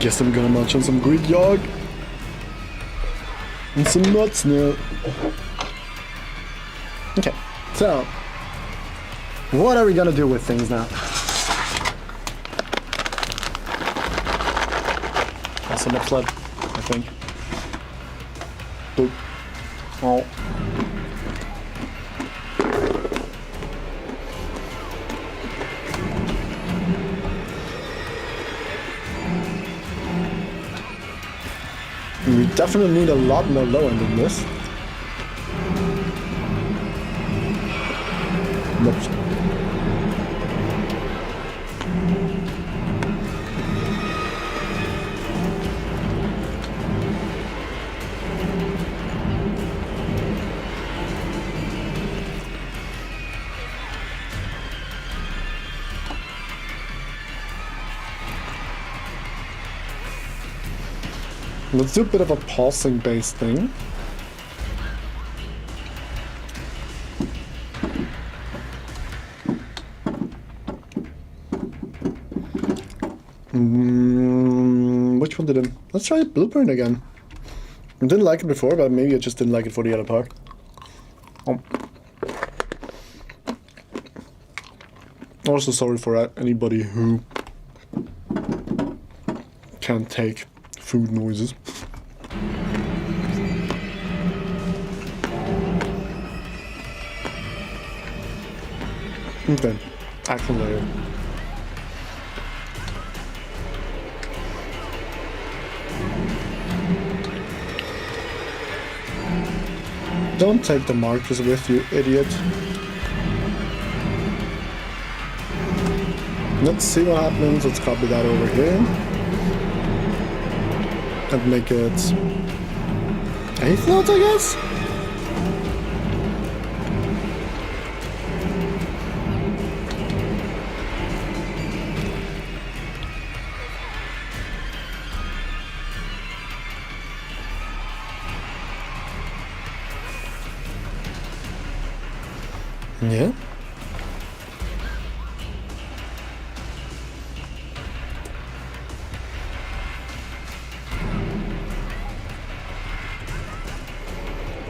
Guess I'm gonna munch on some Greek yogurt and some nuts now. Okay, so what are we gonna do with things now? That's a nip sled, I think. Boop. Oh. We definitely need a lot more low end than this. Whoops. Let's do a bit of a pulsing based thing. Which one did it? Let's try Blueprint again. I didn't like it before, but maybe I just didn't like it for the other part. Oh. Also sorry for anybody who can't take food noises. Okay, action layer. Don't take the markers with you, idiot. Let's see what happens. Let's copy that over here. And make it 8th note, I guess? Yeah?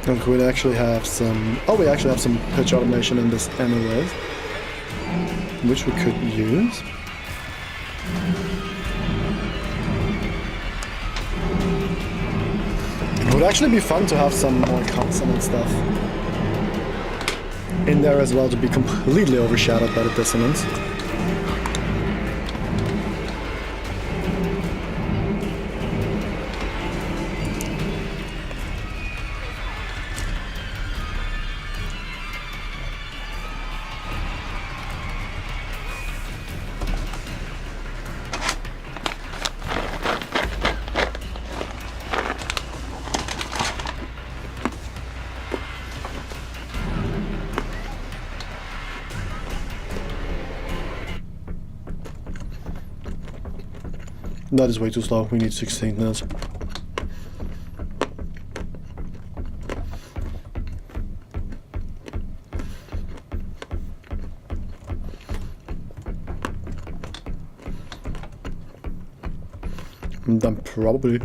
And we actually have some... Oh, we actually have some pitch automation in this anyways, which we could use. It would actually be fun to have some more consonant stuff in there as well, to be completely overshadowed by the dissonance. That is way too slow. We need 16 notes. And then probably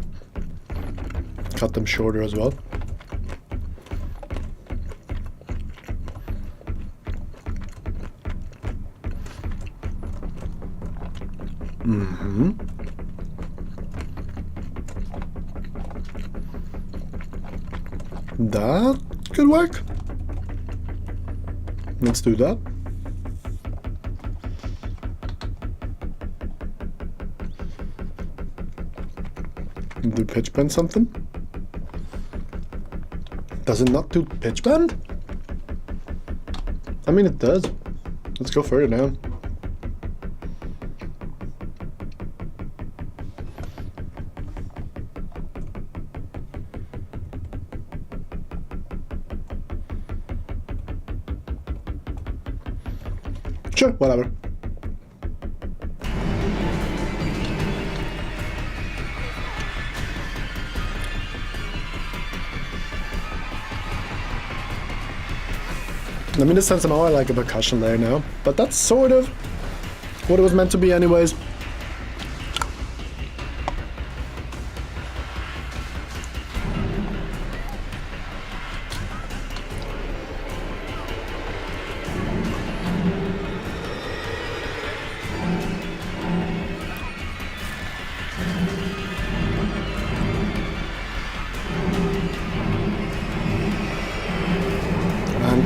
cut them shorter as well. Mm-hmm. That could work. Let's do that. Do pitch bend something? Does it not do pitch bend? I mean, it does. Let's go further down. Sure, whatever. I mean, this sounds more like a percussion layer now, but that's sort of what it was meant to be anyways.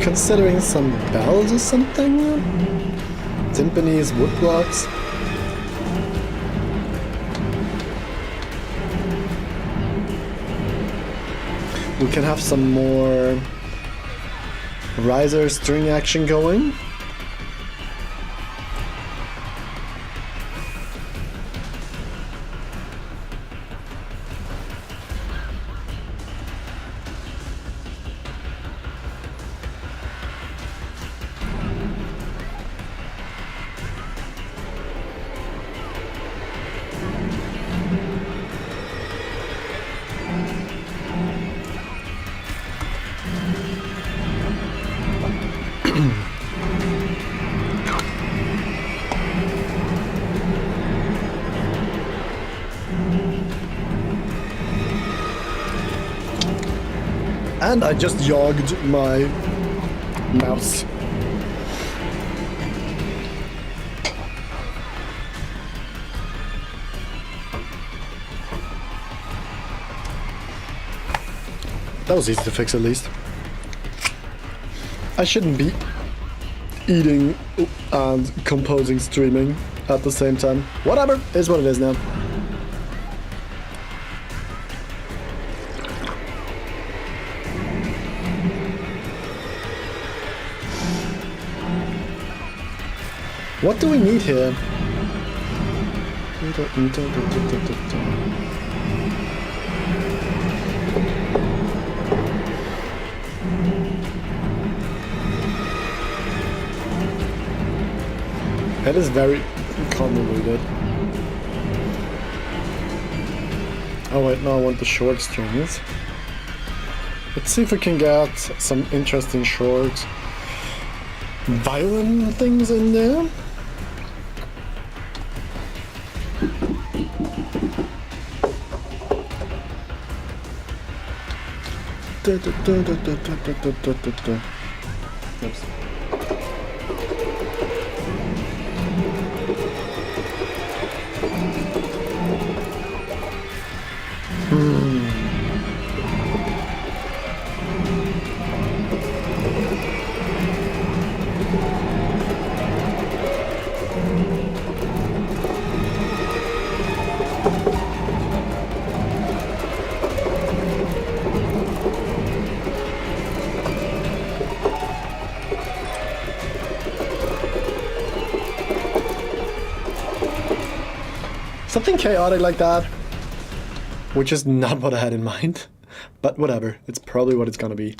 Considering some bells or something? Timpanis, woodblocks. We can have some more riser string action going. And I just yogged my mouse. That was easy to fix at least. I shouldn't be eating and composing streaming at the same time. Whatever, is what it is now. What do we need here? That is very convoluted. Oh wait, no, I want the short strings. Let's see if we can get some interesting shorts. violent things in there. Oops. Something chaotic like that, which is not what I had in mind, but whatever, it's probably what it's gonna be.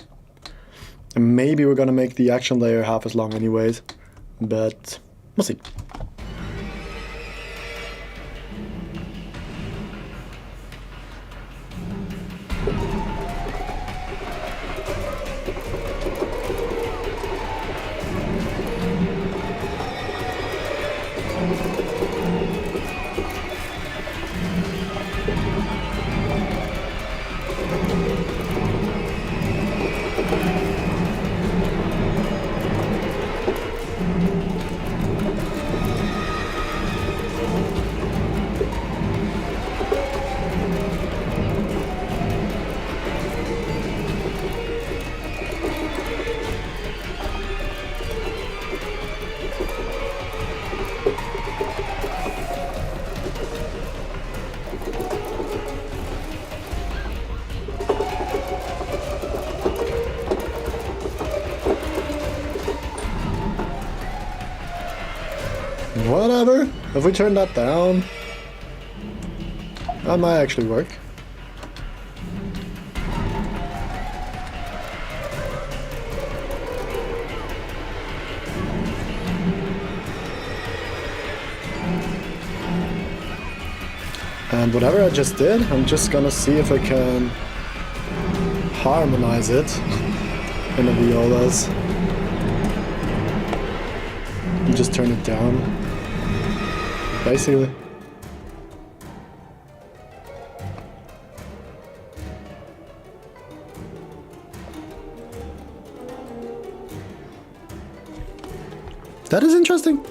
And maybe we're gonna make the action layer half as long anyways, but we'll see. Whatever, if we turn that down, that might actually work. And whatever I just did, I'm just gonna see if I can harmonize it in the violas. And just turn it down, basically. That is interesting.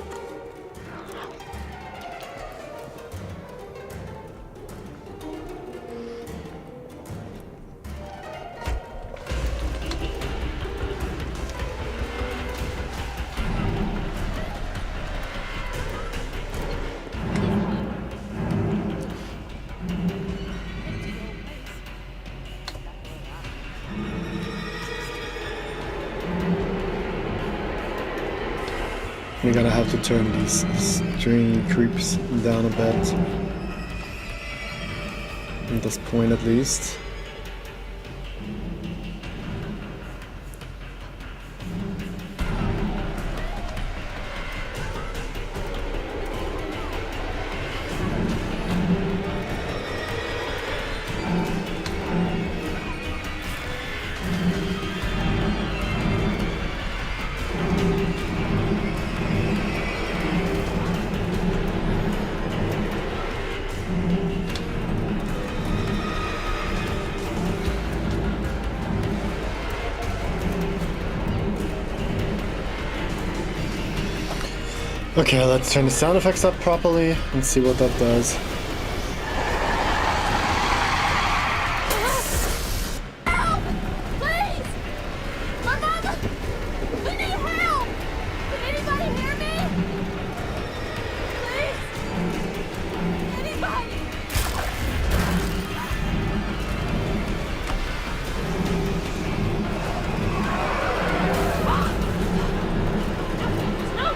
We're gonna have to turn these string creeps down a bit. At this point at least. Okay, let's turn the sound effects up properly and see what that does. Help! Please! My mama! We need help! Can anybody hear me? Please! Anybody! No!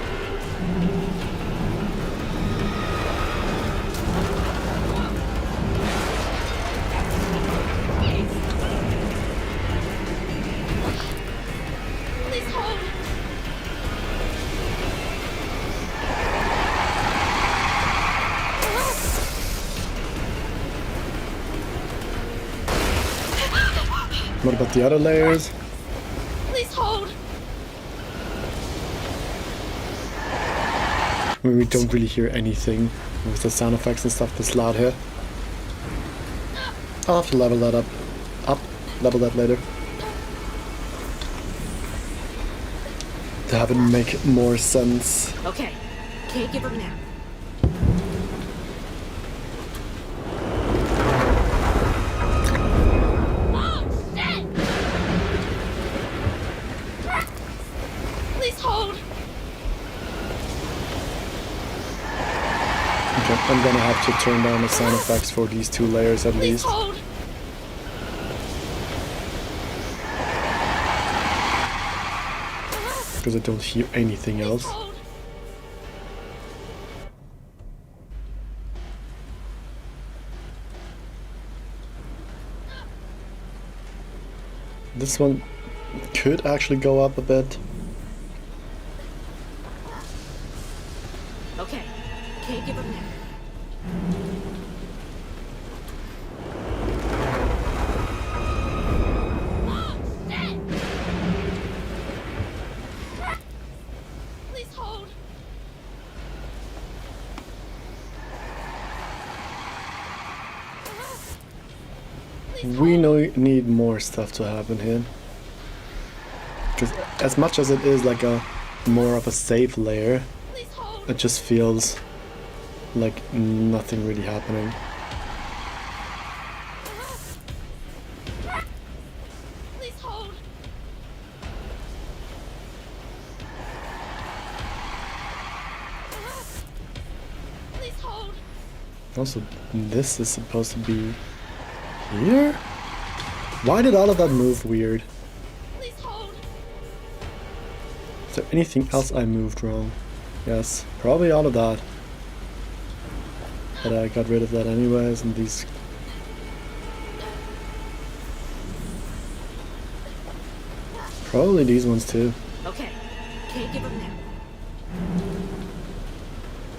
Please hold! What about the other layers? Please hold! I mean, we don't really hear anything with the sound effects and stuff that's loud here. I'll have to level that up. Level that later. To have it make more sense. Okay, can't give her now. Oh, shit! Please hold. Okay, I'm gonna have to turn down the sound effects for these 2 layers at Please least. hold. Because I don't hear anything else. Hold. This one could actually go up a bit. Okay, can't give her now. Oh, shit! Please hold. We need more stuff to happen here. Because as much as it is like a more of a safe layer, Please hold. it just feels like nothing really happening. Please hold. Please hold. Also, this is supposed to be here? Why did all of that move weird? Please hold. Is there anything else I moved wrong? Yes, probably all of that. But I got rid of that anyways, and these... Probably these ones too. Okay, can't give her now.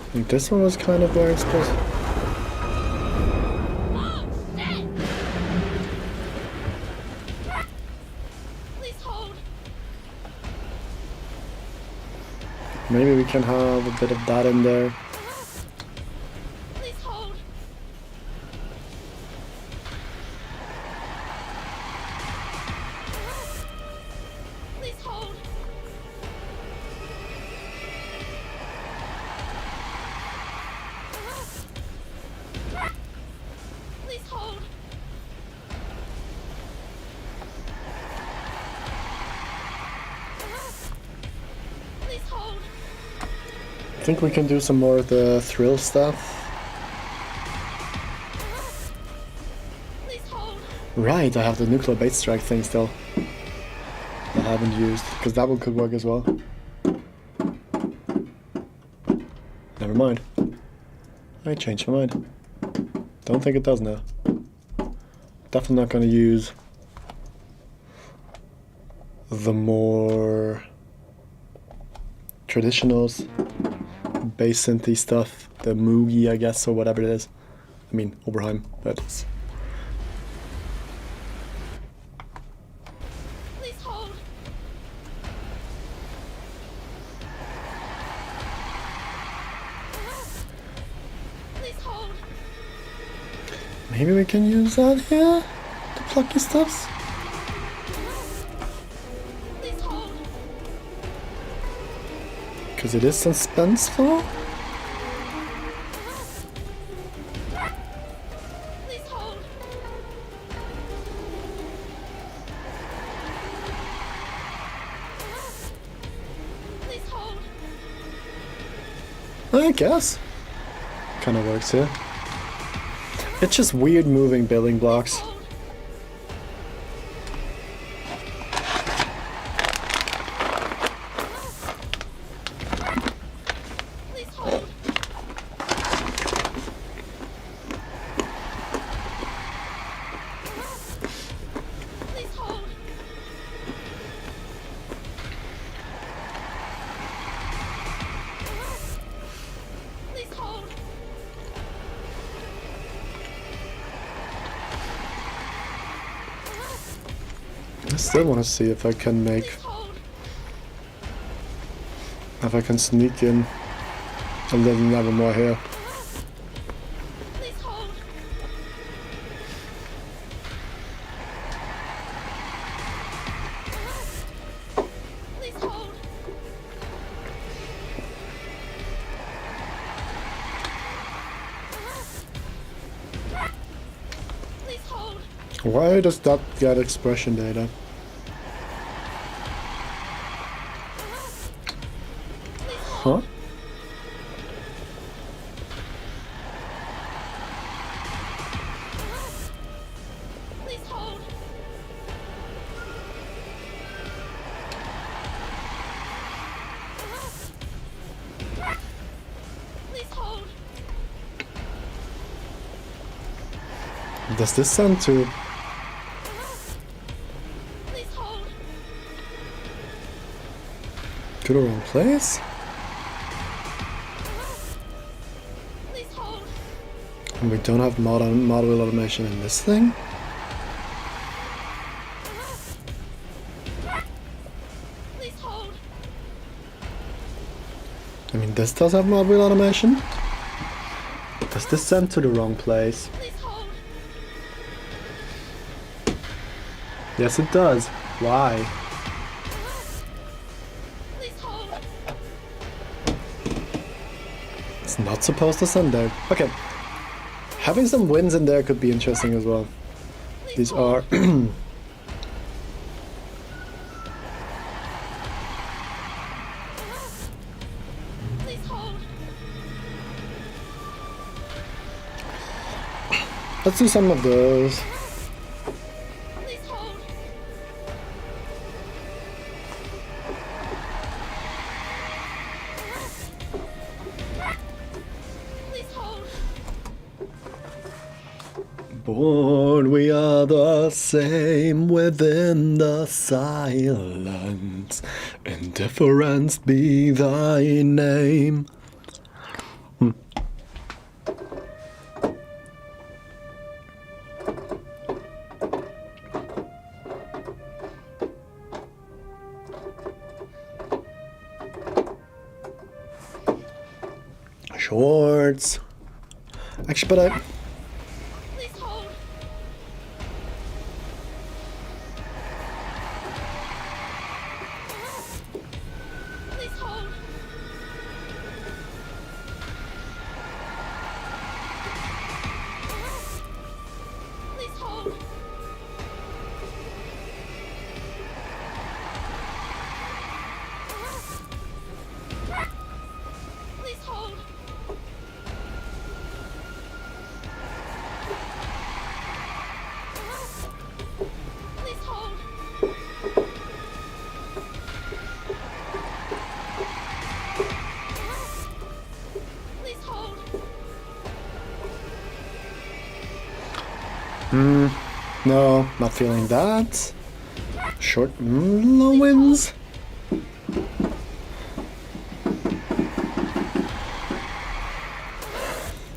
I think this one was kind of where it's supposed to... Oh, shit! Please hold. Maybe we can have a bit of that in there. Please hold. Please hold. Please hold. Please hold. I think we can do some more of the thrill stuff. Please hold. Right, I have the nuclear bait strike thing still. I haven't used, because that one could work as well. Never mind. I changed my mind. Don't think it does now. Definitely not going to use the more traditional bass synthy stuff, the Moogie, I guess, or whatever it is. I mean, Oberheim, but it's... Please hold. Please hold. Maybe we can use that here? The plucky stuffs? Please hold. Because it is suspenseful? Please hold. Please hold. I guess. Kind of works here. It's just weird moving building blocks. Hold. Please hold. Please hold. Please hold. I still want to see if I can make... Please hold. If I can sneak in And there's never more here. Please hold. Please hold. Please hold. Why does that get expression data? Huh? Please hold. Please hold. Does this send to... Please hold. to the wrong place? Please hold. And we don't have model automation in this thing? Please hold. I mean, this does have model automation? Does this send to the wrong place? Please hold. Yes, it does. Why? Please hold. It's not supposed to send there. Okay. Having some wins in there could be interesting as well. These are... Please hold. Let's do some of those. Please hold. Please hold. Born, we are the same within the silence. Indifference be thy name. Shorts. Actually, but I... Please hold. Please hold. Please hold. Please hold. Please hold. Please hold. No, not feeling that. Short, low wins.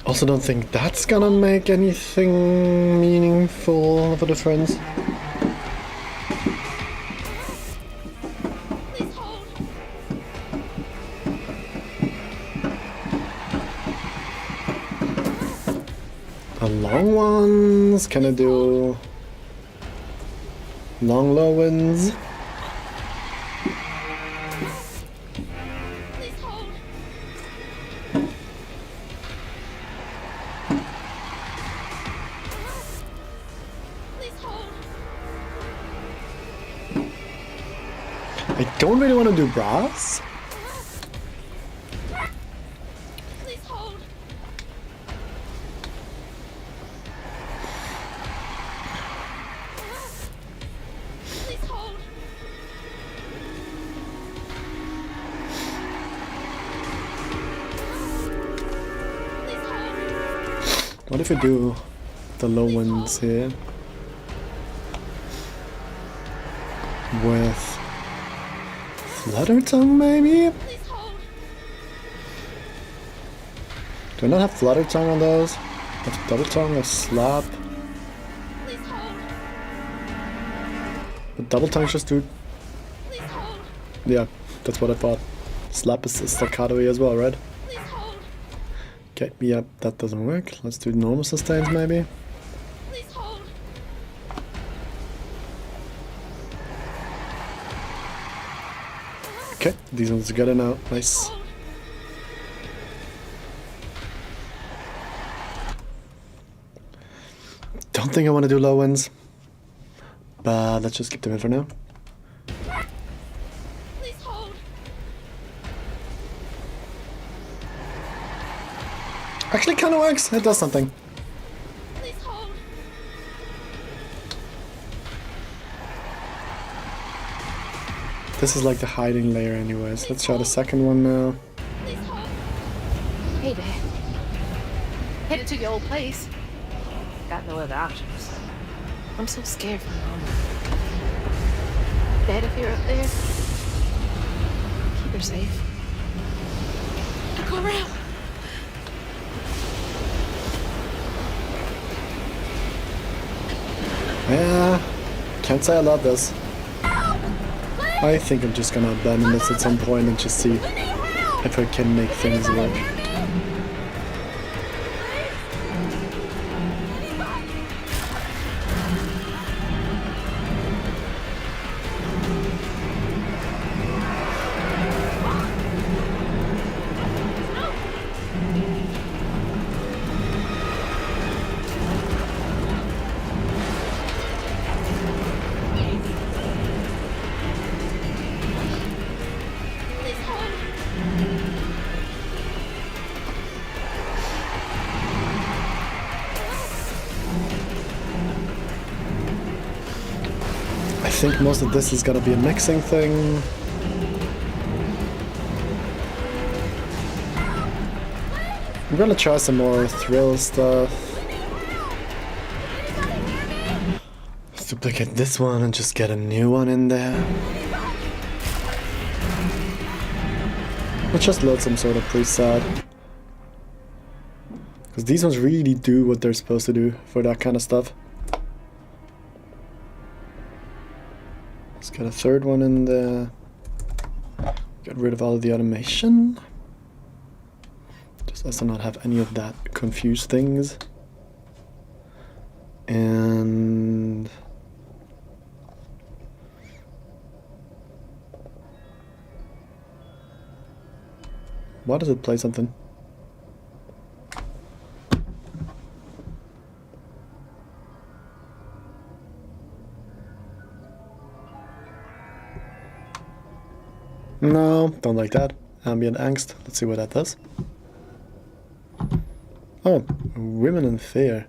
Also don't think that's gonna make anything meaningful of a difference. Please hold. The long ones, can I do long low wins? Please hold. Please hold. I don't really want to do brass. Please hold. Please hold. Please hold. What if we do the low ones here with flutter tongue maybe? Please hold. Do I not have flutter tongue on those? That's double tongue or slap? Please hold. But double tongues just do... Please hold. Yeah, that's what I thought. Slap is staccato as well, right? Please hold. Okay, yep, that doesn't work. Let's do normal sustains maybe. Please hold. Okay, these ones are good now. Nice. Hold. Don't think I want to do low ones, but let's just keep them in for now. Please hold. Actually, kind of works. It does something. Please hold. This is like the hiding layer anyways. Let's try the second one now. Please hold. Hey, Dad. Headed to your old place. Got no other options. I'm so scared for Mama. Dad, if you're up there, keep her safe. Now go around. Yeah, can't say I love this. Help! Please! I think I'm just gonna abandon this at some point and just see We need help! if I can make things Anybody work. hear me? Please? Anybody? Please hold. I think most of this is gonna be a mixing thing. I'm gonna try some more thrill stuff. Let's duplicate this one and just get a new one in there. Let's just load some sort of preset. Because these ones really do what they're supposed to do for that kind of stuff. Let's get a third one in there. Get rid of all of the automation. Just as to not have any of that confused things. And why does it play something? No, don't like that. Ambient angst. Let's see what that does. Oh, women in fear.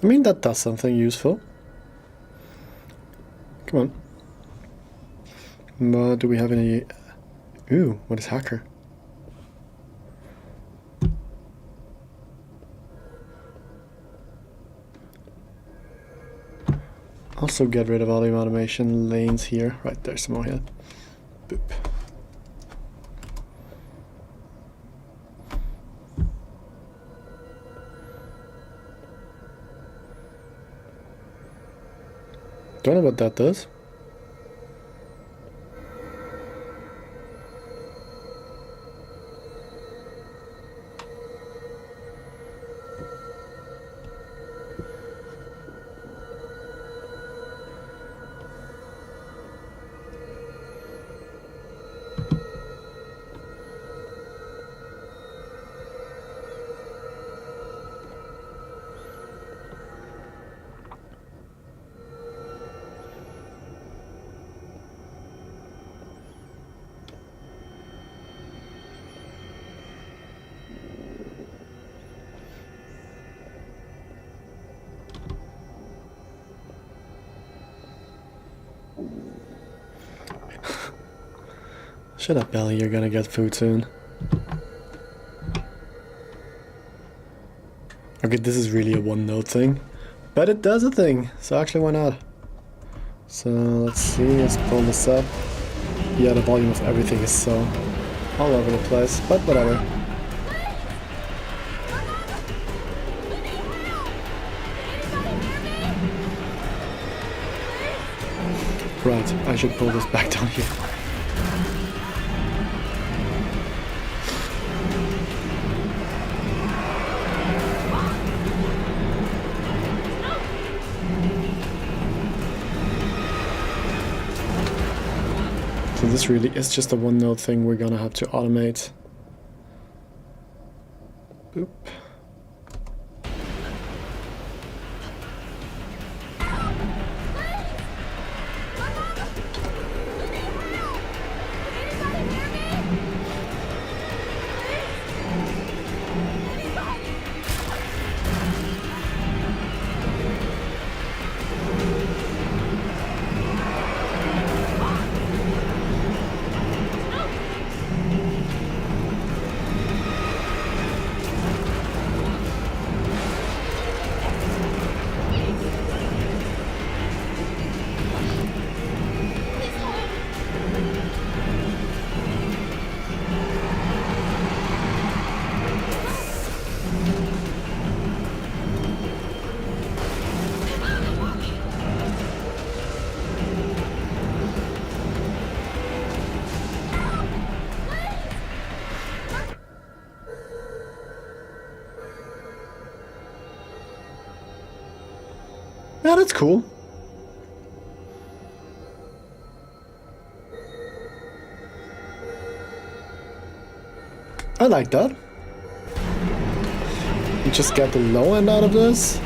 I mean, that does something useful. Come on. But do we have any... Ooh, what is hacker? Also get rid of all the automation lanes here. Right, there's some more here. Boop. Don't know what that does. Shut up, Belly, you're gonna get food soon. Okay, this is really a one-note thing. But it does a thing, so actually why not? So let's see, let's pull this up. Yeah, the volume of everything is so all over the place, but whatever. Right, I should pull this back down here. So this really is just a one note thing we're gonna have to automate. Oop. Yeah, that's cool. I like that. You just get the low end out of this.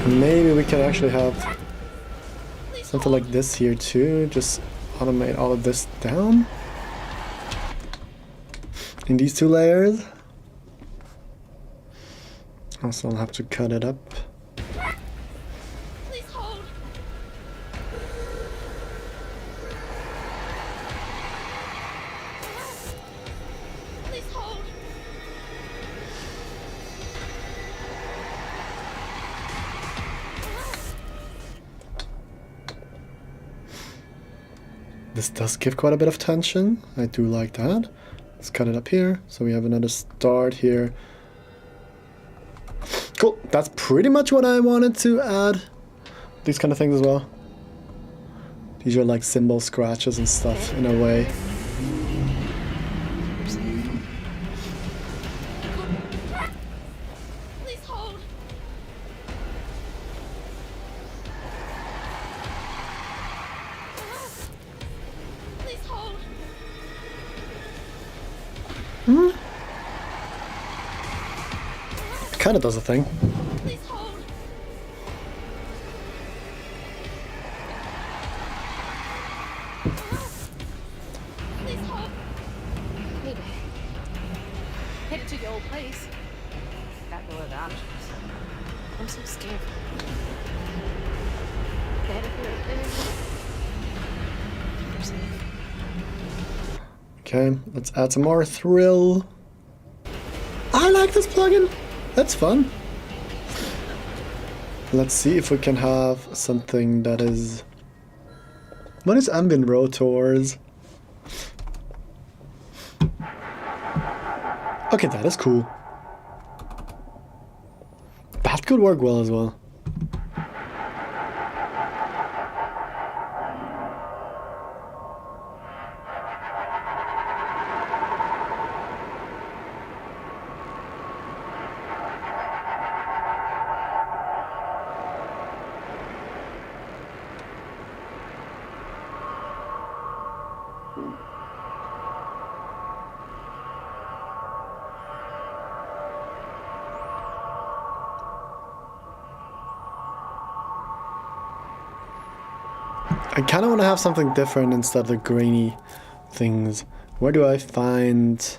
Maybe we can actually have something like this here too. Just automate all of this down in these two layers. Also, I'll have to cut it up. Please hold. Please hold. This does give quite a bit of tension. I do like that. Let's cut it up here. So we have another start here. Cool. That's pretty much what I wanted to add. These kind of things as well. These are like cymbal scratches and stuff in a way. Please hold. Please hold. Kind of does a thing. Please hold. Please hold. Hey, babe. Headed to your old place. Got no other options. I'm so scared. Dad, if you're up there, you're safe. Okay, let's add some more thrill. I like this plugin. That's fun. Let's see if we can have something that is... What is ambient rotors? Okay, that is cool. That could work well as well. I kind of want to have something different instead of the grainy things. Where do I find...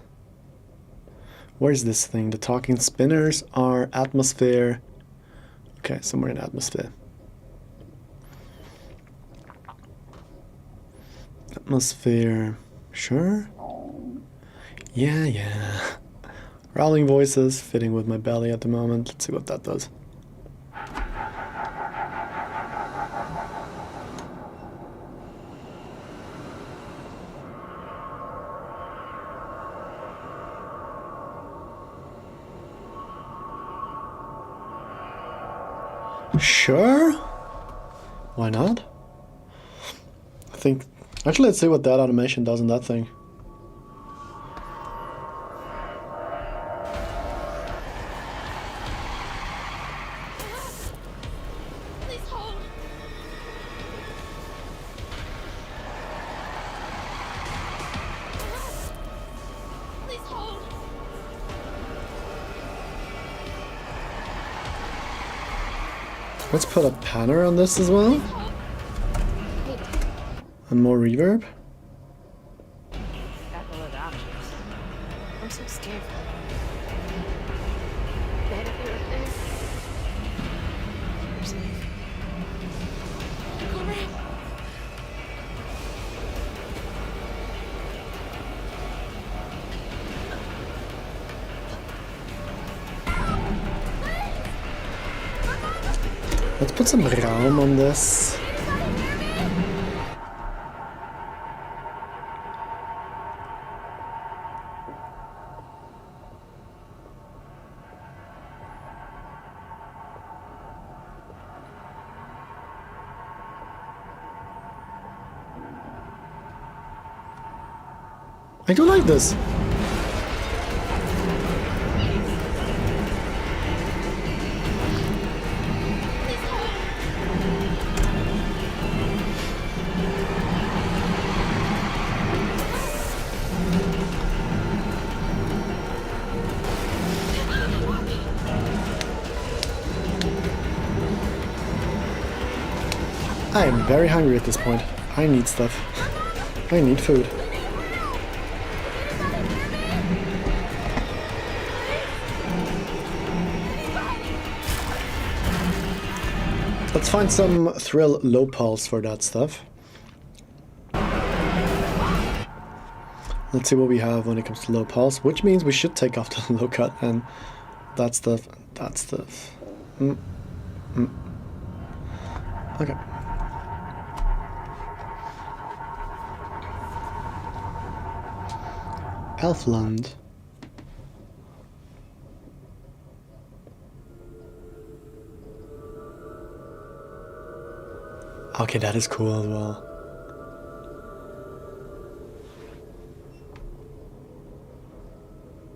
Where's this thing? The talking spinners are atmosphere. Okay, somewhere in atmosphere. Atmosphere. Sure? Yeah. Growling voices, fitting with my belly at the moment. Let's see what that does. Sure? Why not? I think... Actually, let's see what that animation does in that thing. Please hold. Please hold. Let's put a panner on this as well. And more reverb. Got no other options. I'm so scared for them. Dad, if you're up there, you're safe. Cobra. Let's put some Raum on this. I do like this. I am very hungry at this point. I need stuff. I need food. Let's find some thrill low pulse for that stuff. Let's see what we have when it comes to low pulse, which means we should take off the low cut and that stuff, that stuff. Okay. Elfland. Okay, that is cool as well.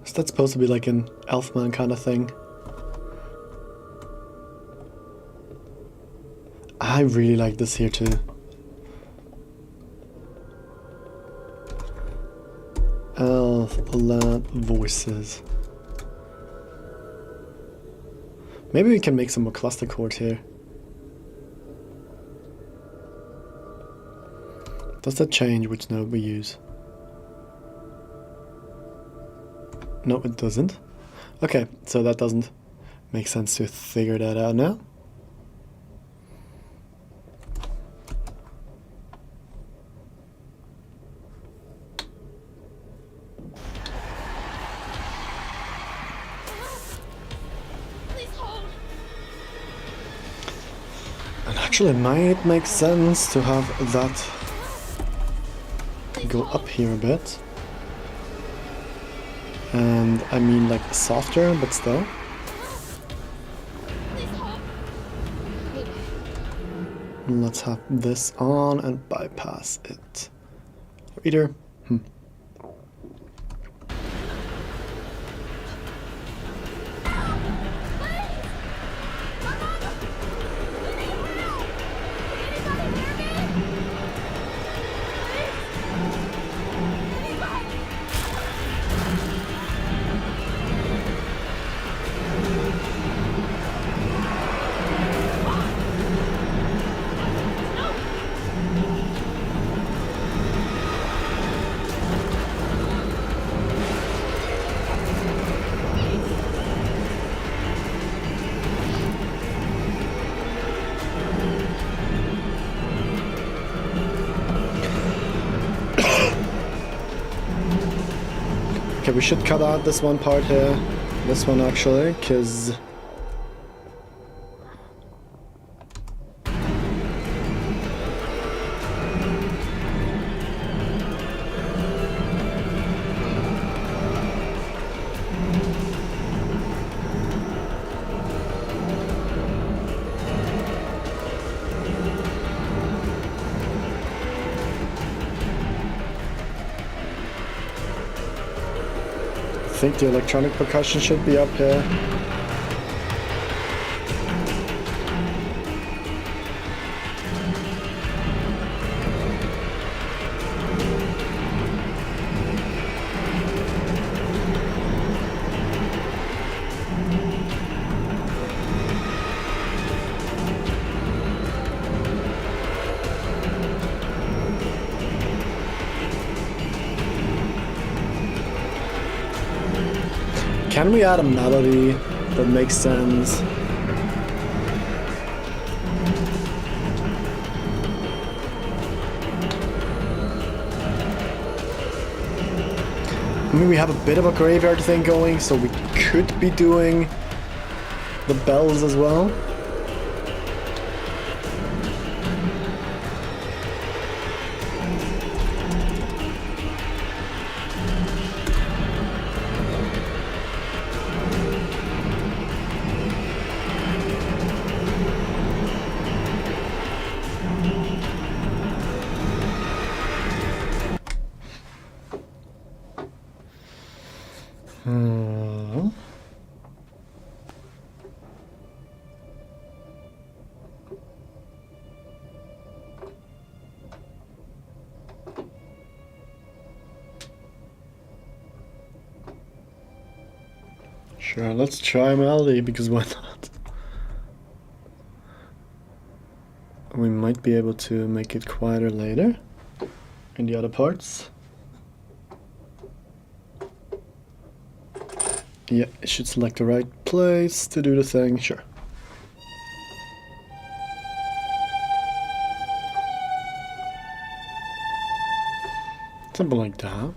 Is that supposed to be like an Elfman kind of thing? I really like this here too. Elfland voices. Maybe we can make some more cluster chords here. Does that change which note we use? No, it doesn't. Okay, so that doesn't make sense to figure that out now. And actually it might make sense to have that go up here a bit. And I mean like softer, but still. Let's have this on and bypass it. Or either. Okay, we should cut out this one part here. This one actually, because... I think the electronic percussion should be up here. Can we add a melody that makes sense? I mean, we have a bit of a graveyard thing going, so we could be doing the bells as well. Sure, let's try melody, because why not? We might be able to make it quieter later in the other parts. Yeah, it should select the right place to do the thing, sure. Something like that.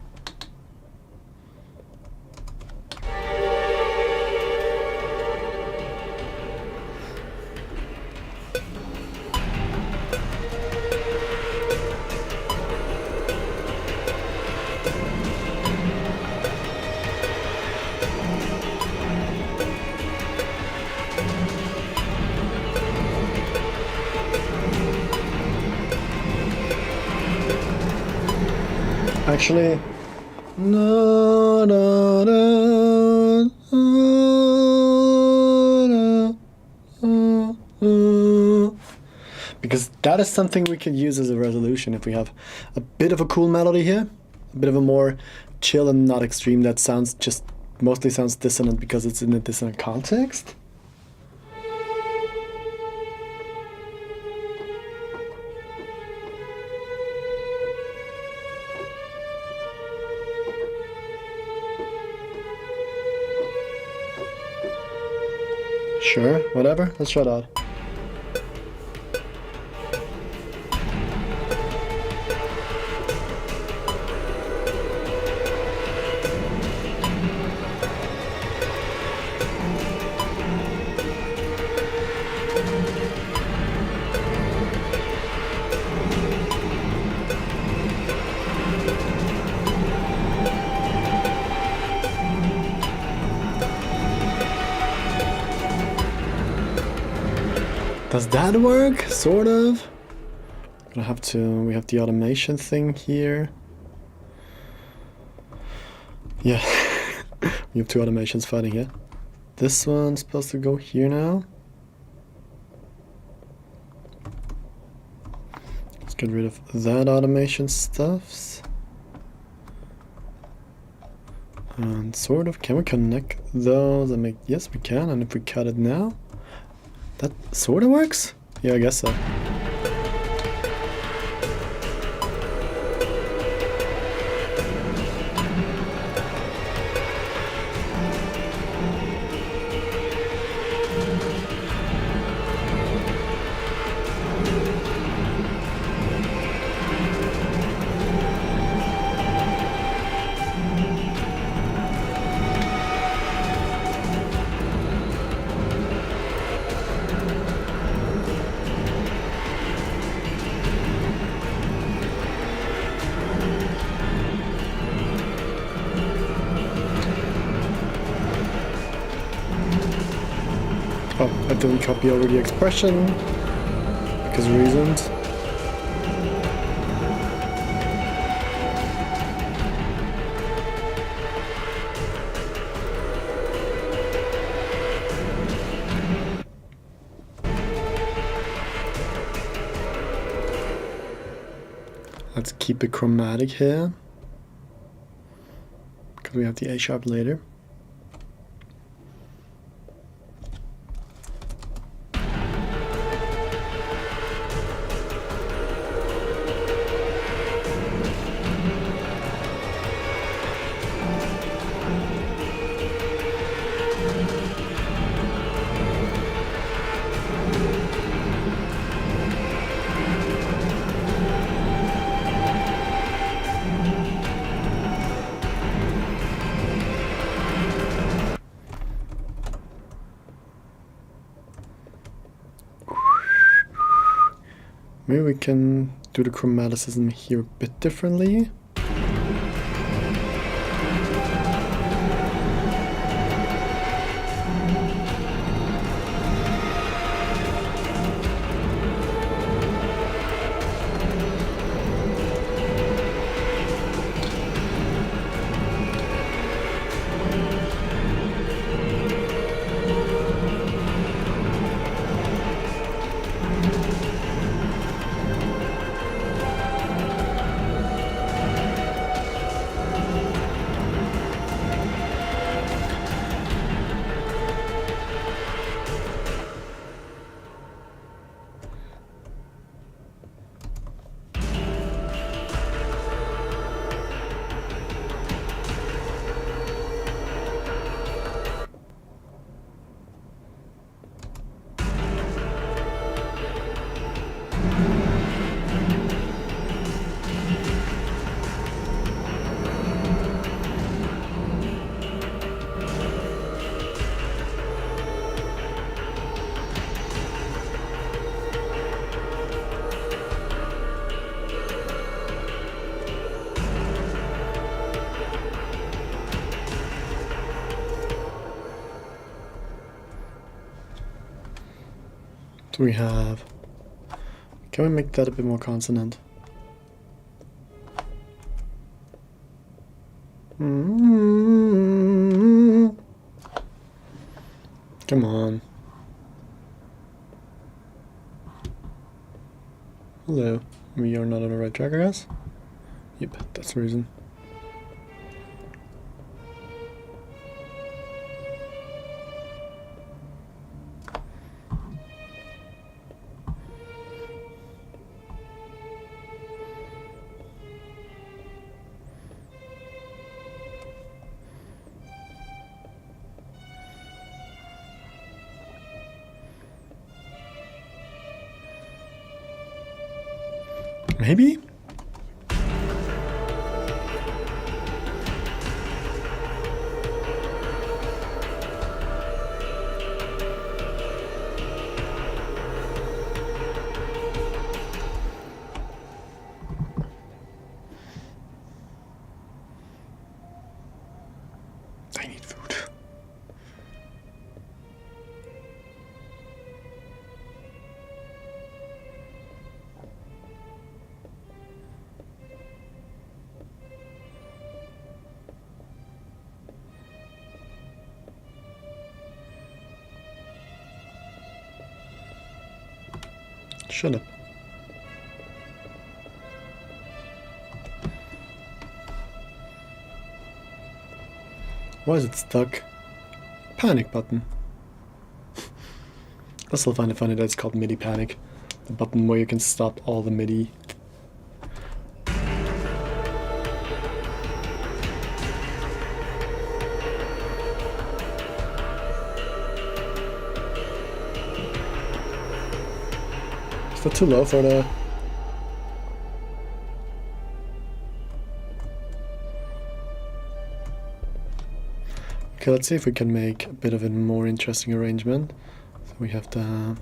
Actually, no, no, no, no, no, no. Because that is something we can use as a resolution if we have a bit of a cool melody here, a bit of a more chill and not extreme that sounds just mostly sounds dissonant because it's in a dissonant context. Sure, whatever, let's try that. Does that work? Sort of. We have the automation thing here. Yeah, we have two automations fighting here. This one's supposed to go here now. Let's get rid of that automation stuffs. And sort of, can we connect those and make, yes we can, and if we cut it now, that sort of works? Yeah, I guess so. Oh, I didn't copy over the expression because of reasons. Let's keep it chromatic here because we have the A sharp later. Maybe we can do the chromaticism here a bit differently. So we have, can we make that a bit more consonant? Come on. Hello. We are not on the right track, I guess? Yep, that's the reason. Maybe? I need food. Shut up. Why is it stuck? Panic button. I still find it funny that it's called MIDI panic. The button where you can stop all the MIDI. Is that too low for the... Okay, let's see if we can make a bit of a more interesting arrangement. So we have the...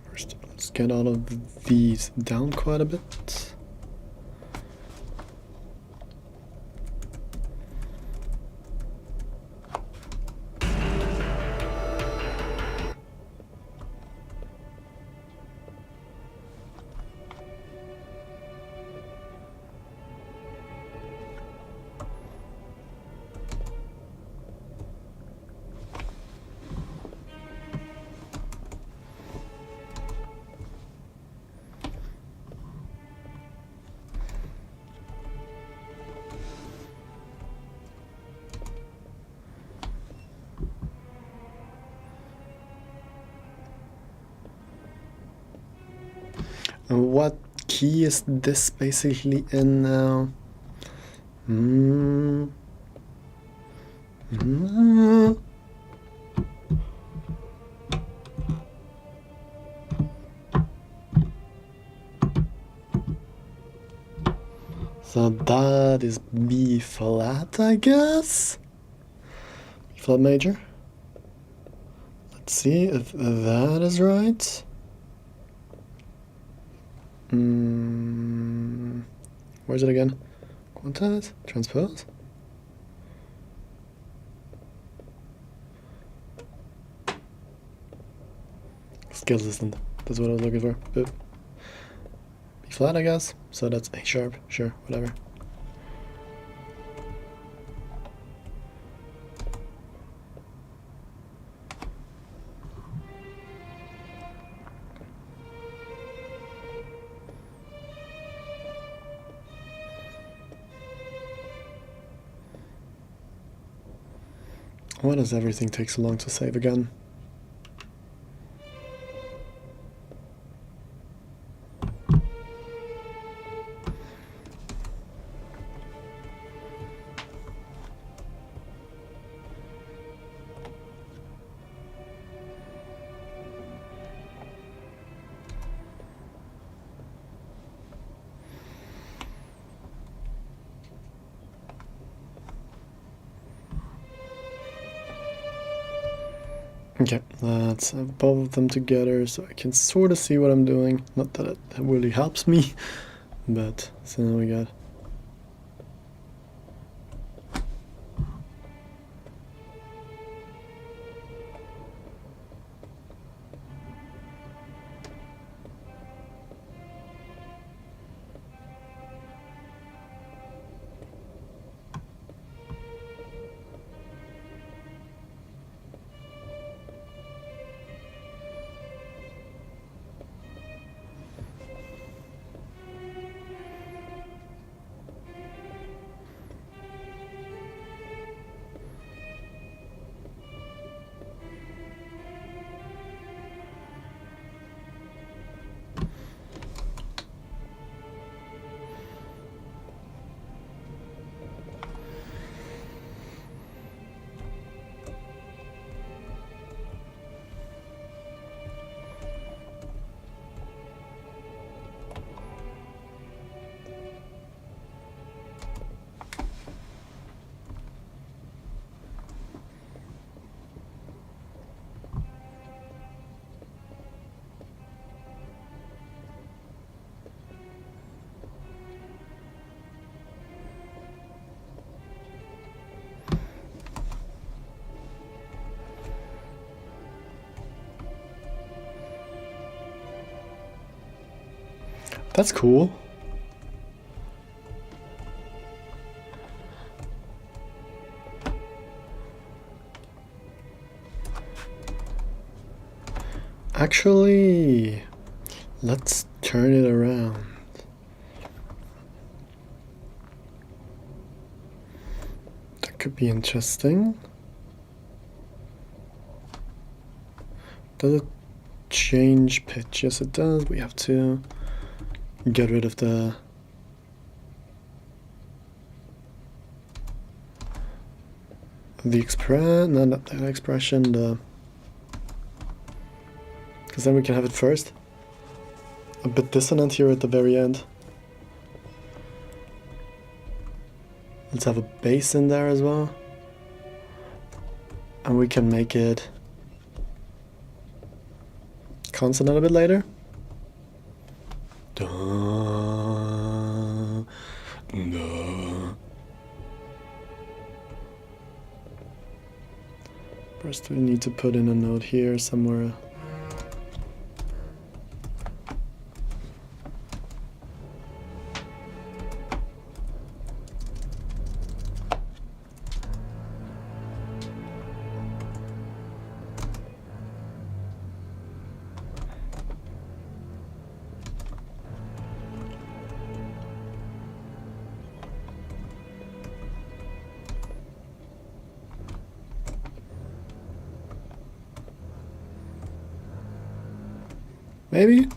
First, let's get all of these down quite a bit. And what key is this basically in now? So that is B flat, I guess? B flat major. Let's see if that is right. Where's it again? Quantize? Transpose? Scale assistant. That's what I was looking for. Boop. B flat, I guess. So that's A sharp. Sure, whatever. Why does everything take so long to save again? Okay, let's have both of them together so I can sort of see what I'm doing. Not that it really helps me, but so now we got. That's cool. Actually, let's turn it around. That could be interesting. Does it change pitch? Yes, it does. We have to get rid of the not the expression, because then we can have it first. A bit dissonant here at the very end. Let's have a bass in there as well. And we can make it consonant a bit later. Da, da. First we need to put in a note here somewhere. Maybe?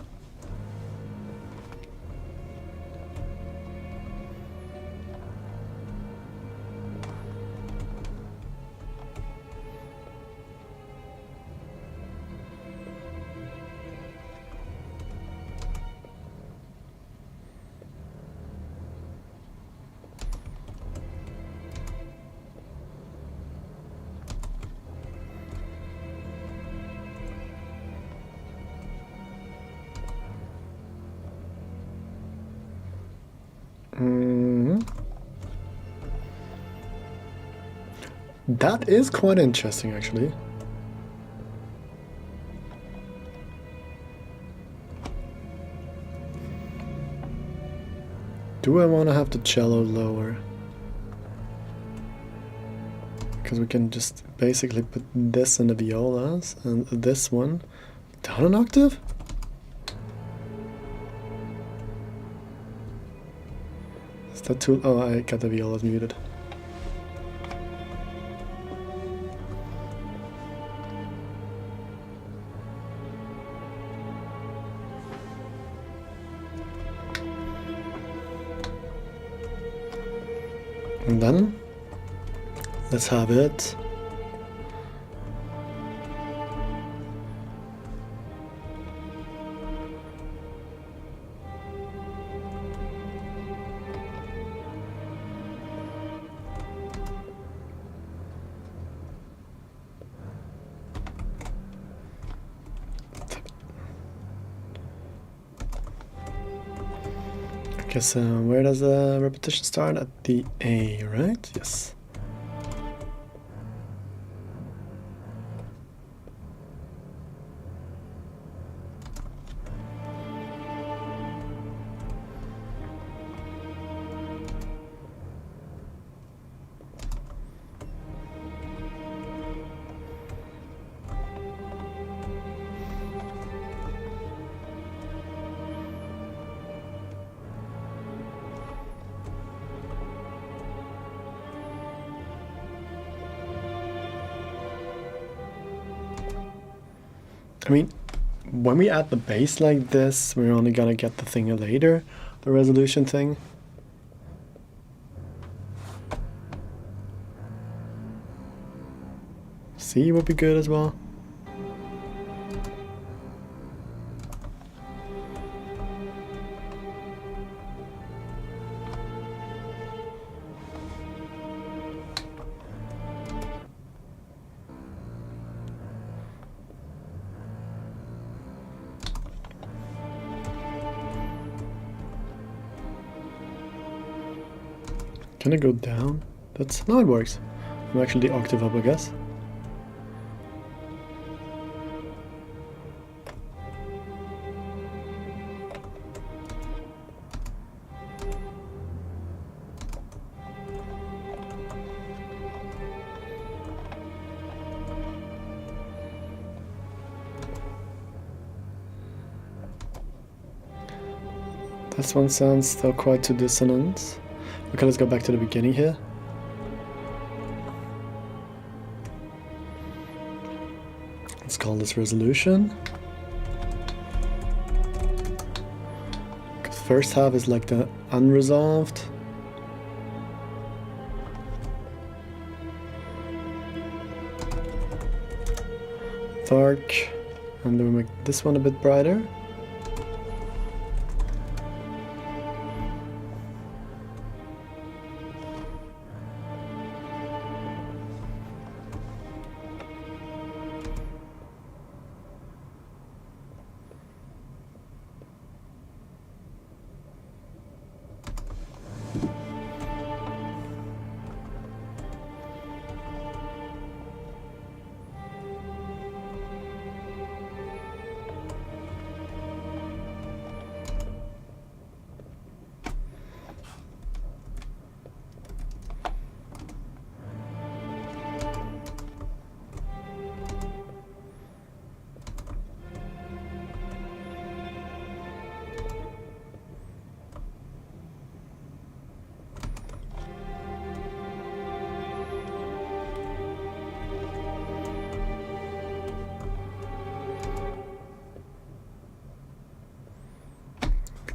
That is quite interesting, actually. Do I want to have the cello lower? Because we can just basically put this in the violas and this one down an octave? Is that too... Oh, I got the violas muted. And then, let's have it. I guess, where does the repetition start? At the A, right? Yes. I mean, when we add the bass like this, we're only gonna get the thing later, the resolution thing. C would be good as well. Can I go down? That's... no, it works. I'm actually the octave up, I guess. This one sounds still quite too dissonant. Okay, let's go back to the beginning here. Let's call this resolution. The first half is like the unresolved. Dark. And then we make this one a bit brighter.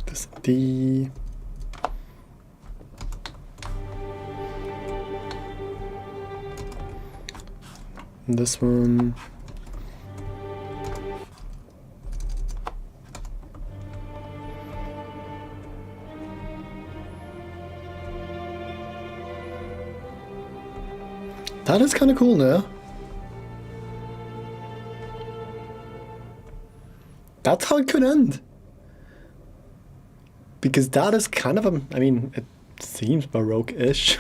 This D. And this one. That is kind of cool now. That's how it could end. Because that is kind of a, I mean, it seems Baroque-ish.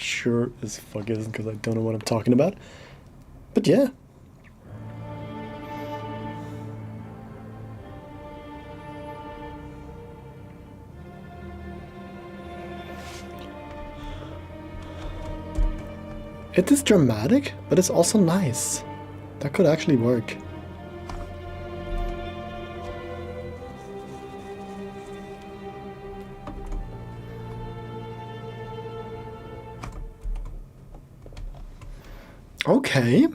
sure as fuck isn't, because I don't know what I'm talking about. But yeah. It is dramatic, but it's also nice. That could actually work. Okay.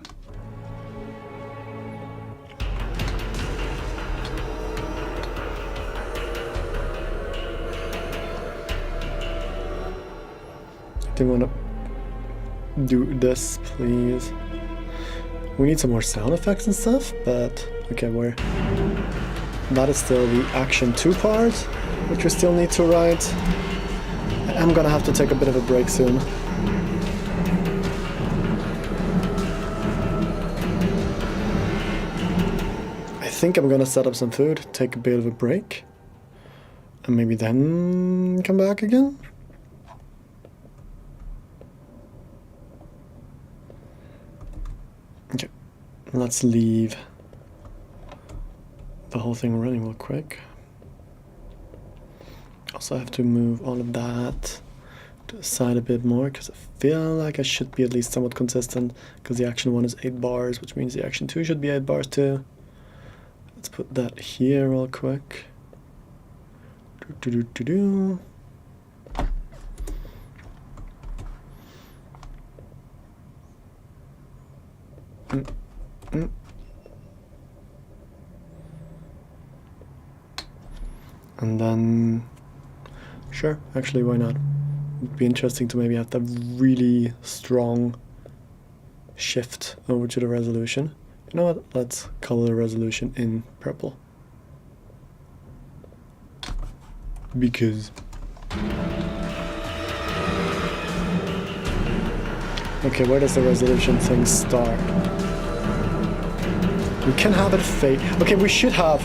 Do you want to do this, please? We need some more sound effects and stuff, but okay, that is still the action 2 part, which we still need to write. I'm gonna have to take a bit of a break soon. I think I'm gonna set up some food, take a bit of a break, and maybe then come back again. Okay, let's leave the whole thing running real quick. Also, I have to move all of that to the side a bit more, because I feel like I should be at least somewhat consistent, because the action 1 is 8 bars, which means the action 2 should be 8 bars too. Let's put that here real quick. And then, sure, actually, why not? It'd be interesting to maybe have that really strong shift over to the resolution. You know what? Let's color the resolution in purple. Because... okay, where does the resolution thing start? We can have it fade. Okay, we should have...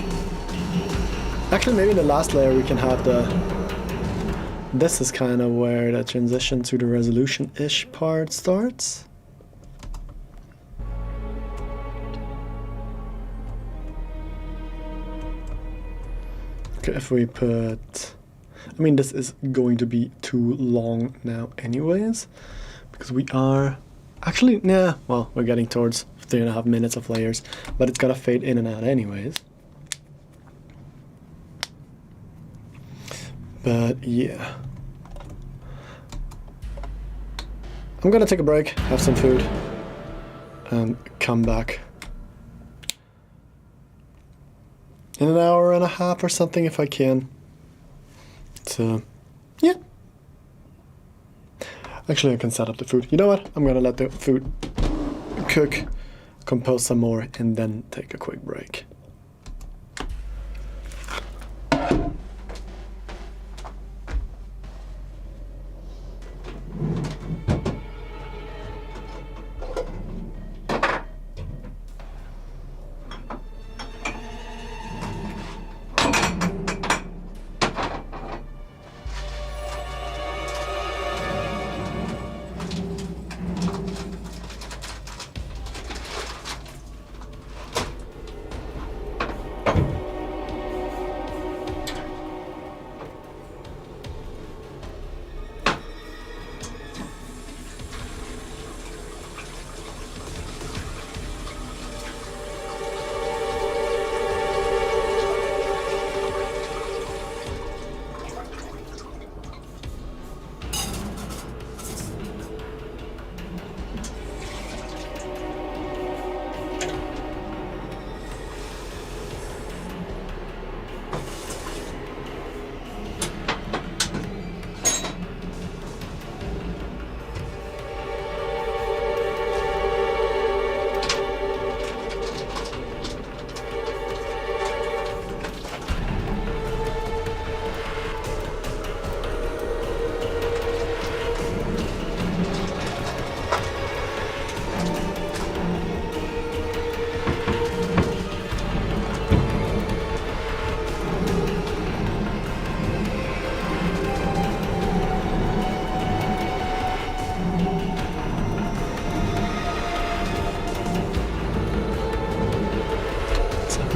actually, maybe in the last layer we can have the... this is kind of where the transition to the resolution-ish part starts. Okay, if we put... I mean, this is going to be too long now anyways, because we are... actually, nah, well, we're getting towards 3.5 minutes of layers, but it's gotta fade in and out anyways. But yeah. I'm gonna take a break, have some food, and come back in an hour and a half or something if I can. So, yeah. Actually, I can set up the food. You know what? I'm gonna let the food cook, compose some more, and then take a quick break.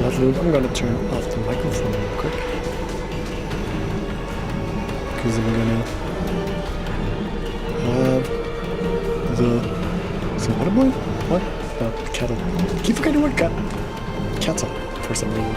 that loop, I'm gonna turn off the microphone real quick. Because I'm gonna have the... Is it water boy? What? The kettle. I keep forgetting what kettle for some reason.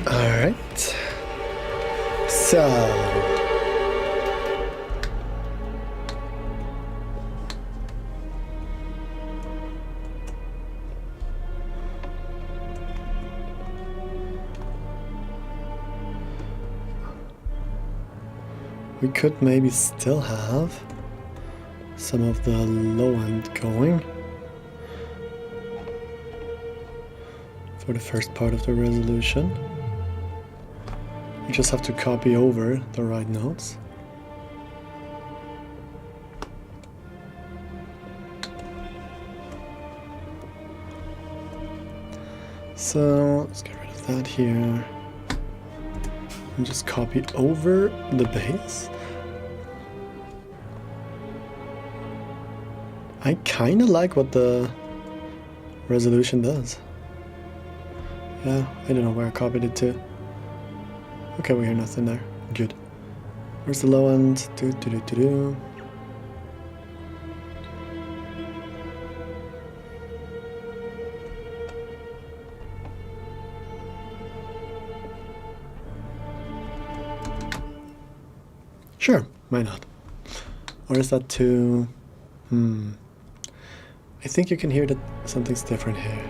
Alright. So... we could maybe still have some of the low end going for the first part of the resolution. We just have to copy over the right notes. So let's get rid of that here and just copy over the bass. I kind of like what the resolution does. Yeah, I don't know where I copied it to. Okay, we hear nothing there. Good. Where's the low end? Do. Sure, why not? Or is that too... I think you can hear that something's different here.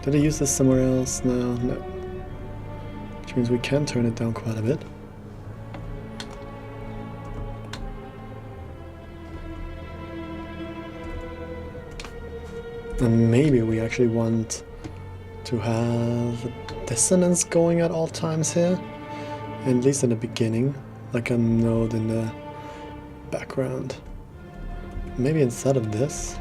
Did I use this somewhere else? No. Which means we can turn it down quite a bit. And maybe we actually want to have dissonance going at all times here. At least in the beginning. Like a node in the background. Maybe instead of this.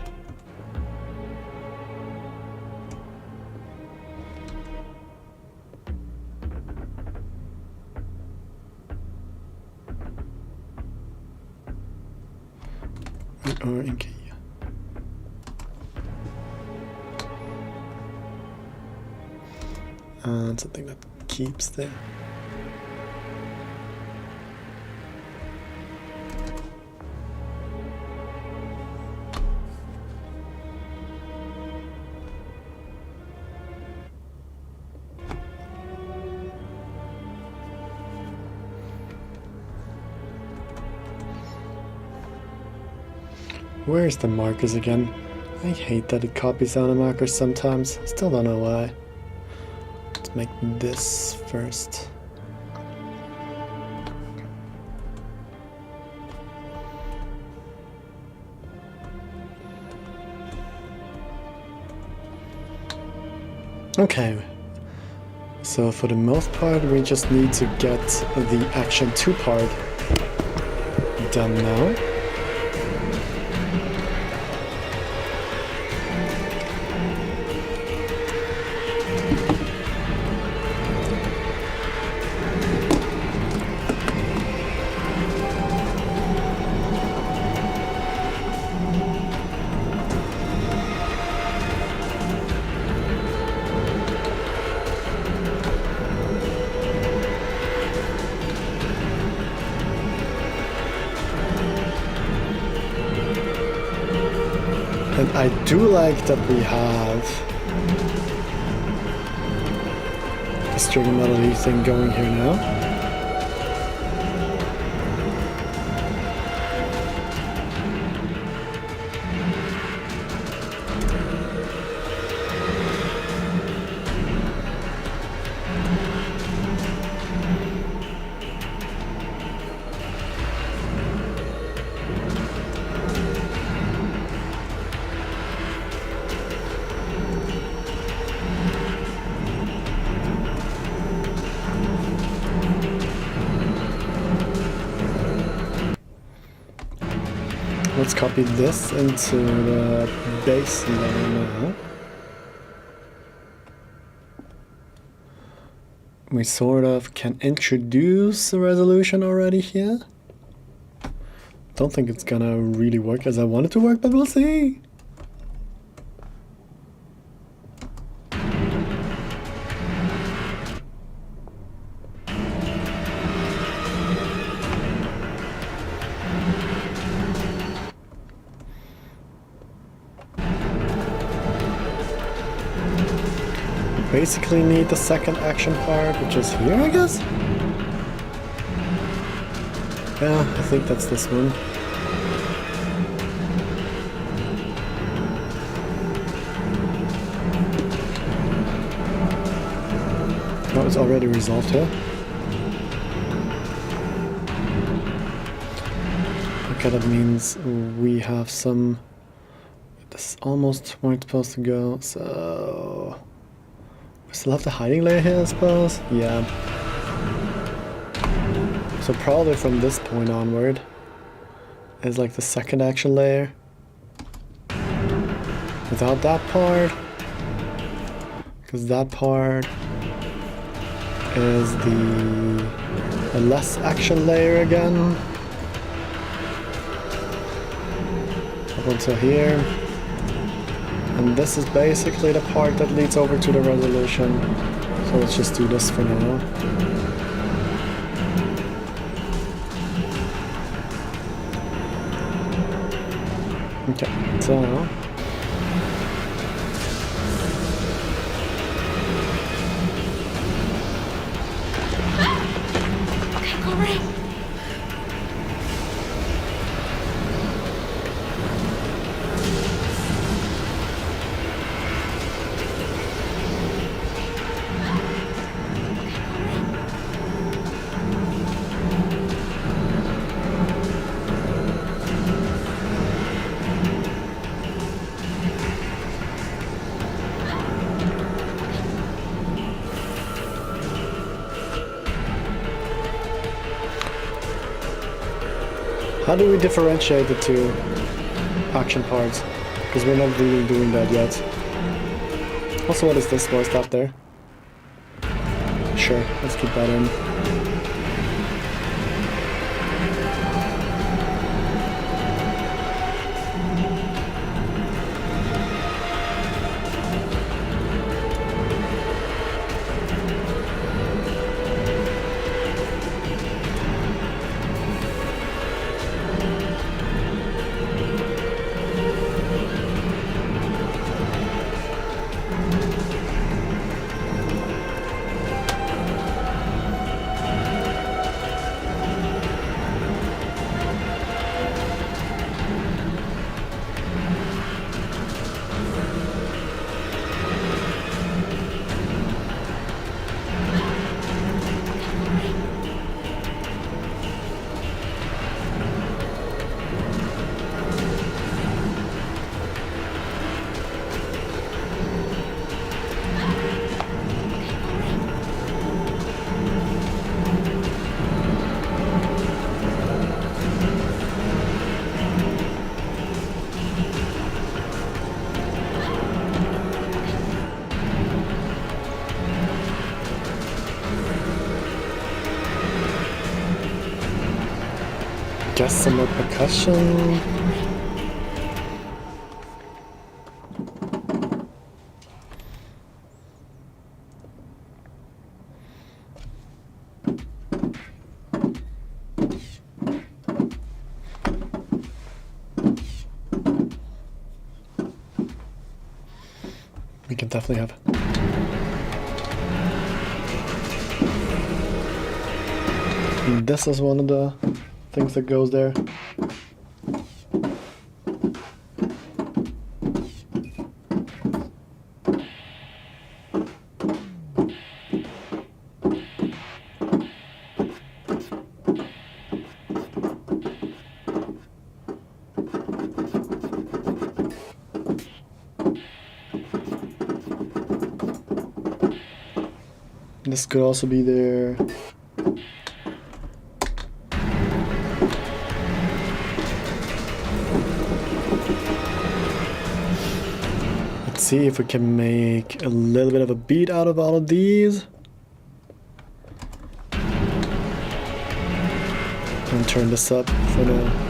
We are in key. And something that keeps there. Where's the markers again? I hate that it copies down the markers sometimes. Still don't know why. Let's make this first. Okay. So for the most part, we just need to get the action 2 part done now. And I do like that we have a string melody thing going here now. Let's copy this into the bass layer now. We sort of can introduce a resolution already here. Don't think it's gonna really work as I want it to work, but we'll see. Basically need the second action part, which is here, I guess? Yeah, I think that's this one. Oh, it's already resolved here. Okay, that means we have some... This is almost where it's supposed to go, so... We still have the hiding layer here, I suppose? Yeah. So probably from this point onward is like the second action layer. Without that part. Because that part is the less action layer again. Up until here. And this is basically the part that leads over to the resolution. So let's just do this for now. Okay, so... Okay, all right. How do we differentiate the two action parts? Because we're not really doing that yet. Also, what is this voice up there? Sure, let's keep that in. Guess some more percussion. We can definitely have. And this is one of the things that goes there. This could also be there. Let's see if we can make a little bit of a beat out of all of these. And turn this up for now.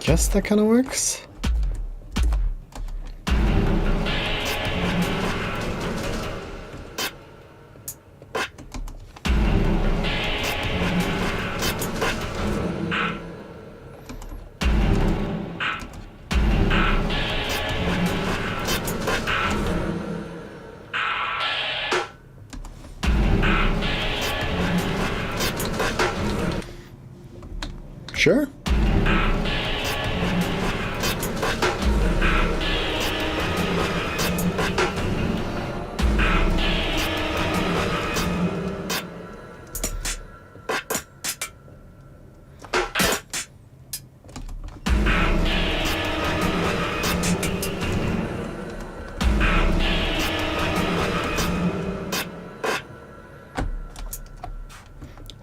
Guess that kind of works. Sure.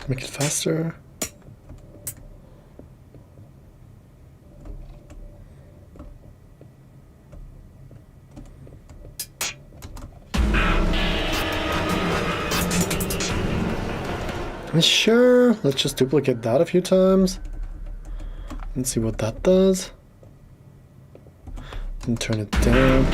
Make it faster. Sure, let's just duplicate that a few times and see what that does. And turn it down.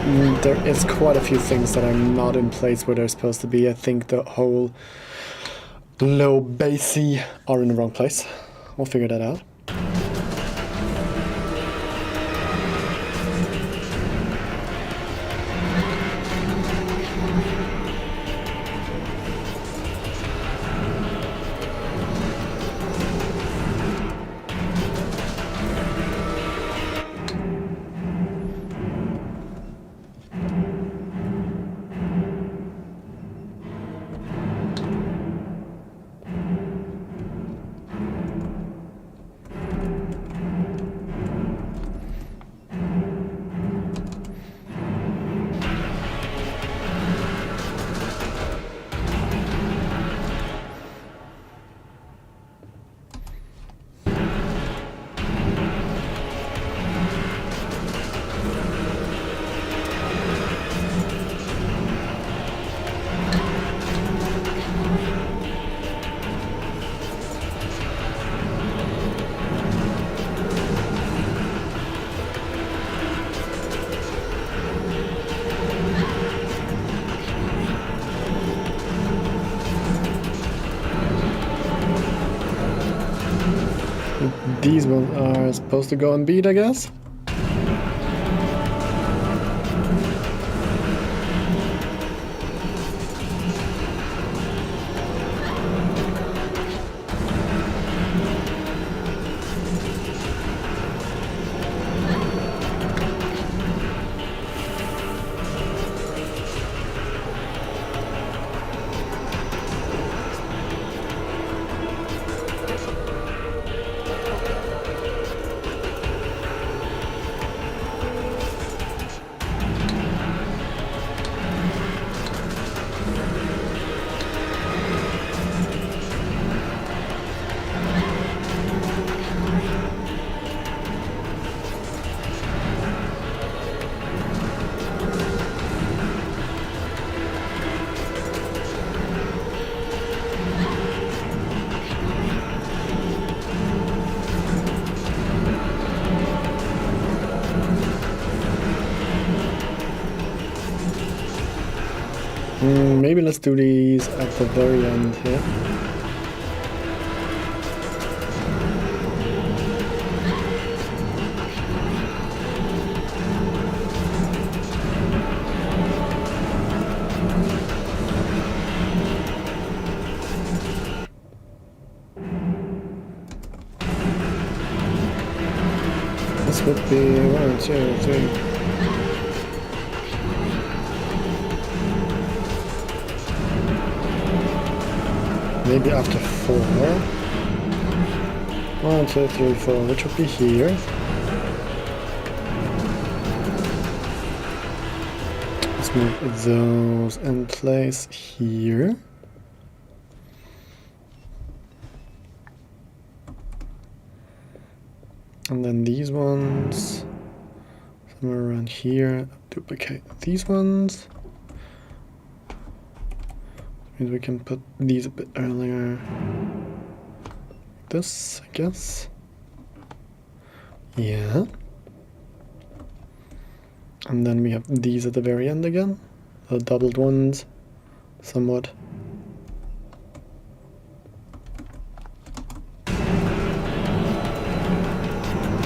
there is quite a few things that are not in place where they're supposed to be. I think the whole low bassy are in the wrong place. We'll figure that out. These ones are supposed to go on beat, I guess. Maybe let's do these at the very end here. This would be 1, 2, 3. Maybe after 4. 1, 2, 3, 4, which would be here. Let's move those in place here. And then these ones somewhere around here. Duplicate these ones. Means we can put these a bit earlier. This, I guess. Yeah. And then we have these at the very end again. The doubled ones, somewhat.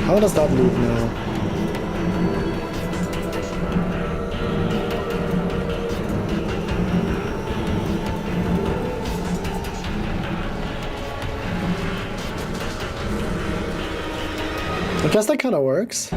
How does that loop now? I guess that kind of works.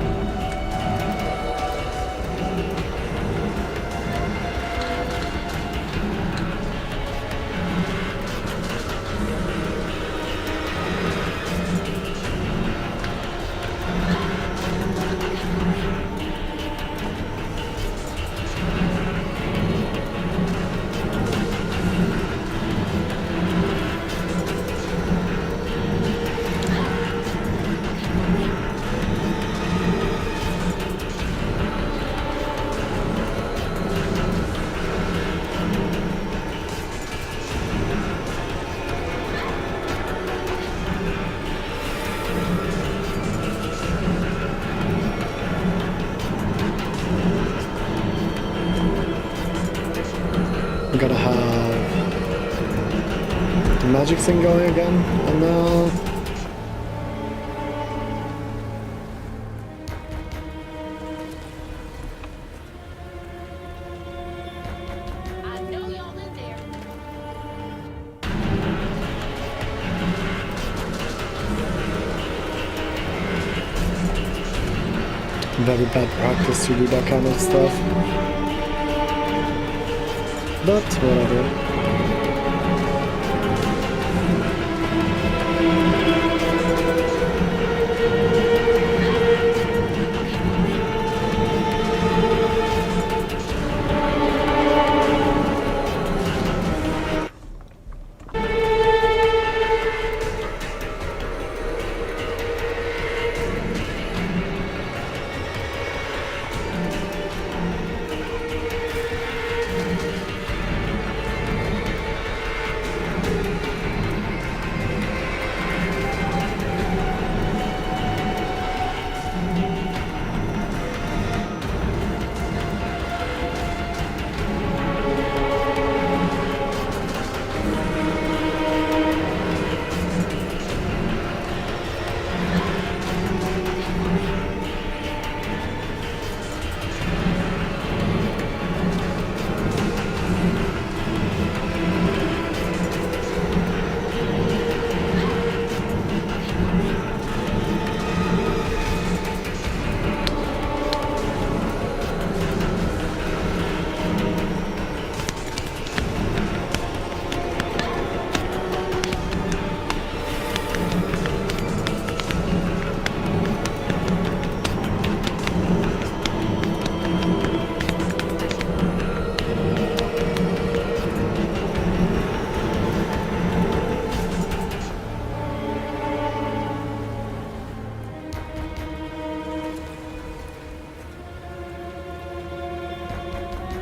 gotta have the magic thing going again, and now I know y'all in there. very bad practice to do that kind of stuff. But whatever.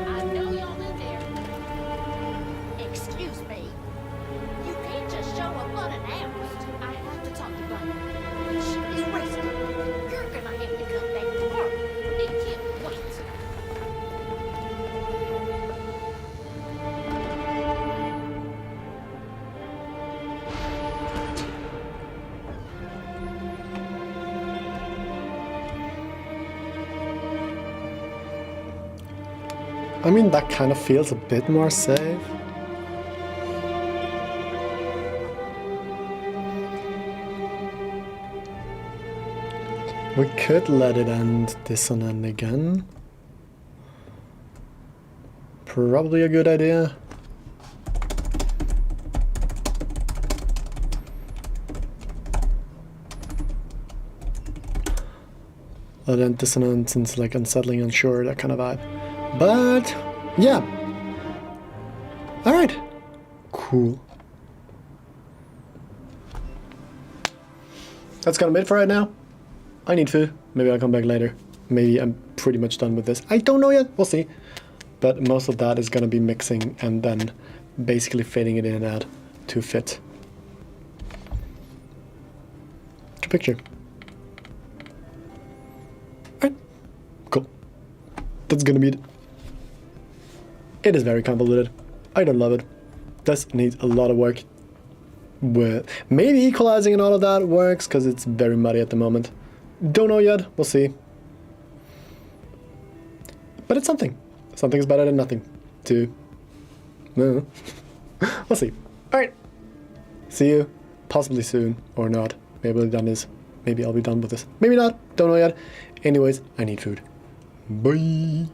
I know y'all in there. Excuse me. You can't just show up unannounced. I have to talk to Bunny. She is resting. You're gonna have to come back tomorrow. It can't wait. I mean, that kind of feels a bit more safe. We could let it end this one end again. Probably a good idea. Let it end dissonance and like unsettling, unsure, that kind of vibe. But yeah. Alright. Cool. That's gonna be it for right now. I need food. Maybe I'll come back later. Maybe I'm pretty much done with this. I don't know yet. We'll see. But most of that is gonna be mixing and then basically fading it in and out to fit. Good picture. Alright. Cool. That's gonna be it. It is very convoluted. I don't love it. This needs a lot of work. With maybe equalizing and all of that works because it's very muddy at the moment. Don't know yet. We'll see. But it's something. Something is better than nothing. Too. No. We'll see. Alright. See you. Possibly soon. Or not. Maybe I'll be done this. Maybe I'll be done with this. Maybe not. Don't know yet. Anyways, I need food. Bye.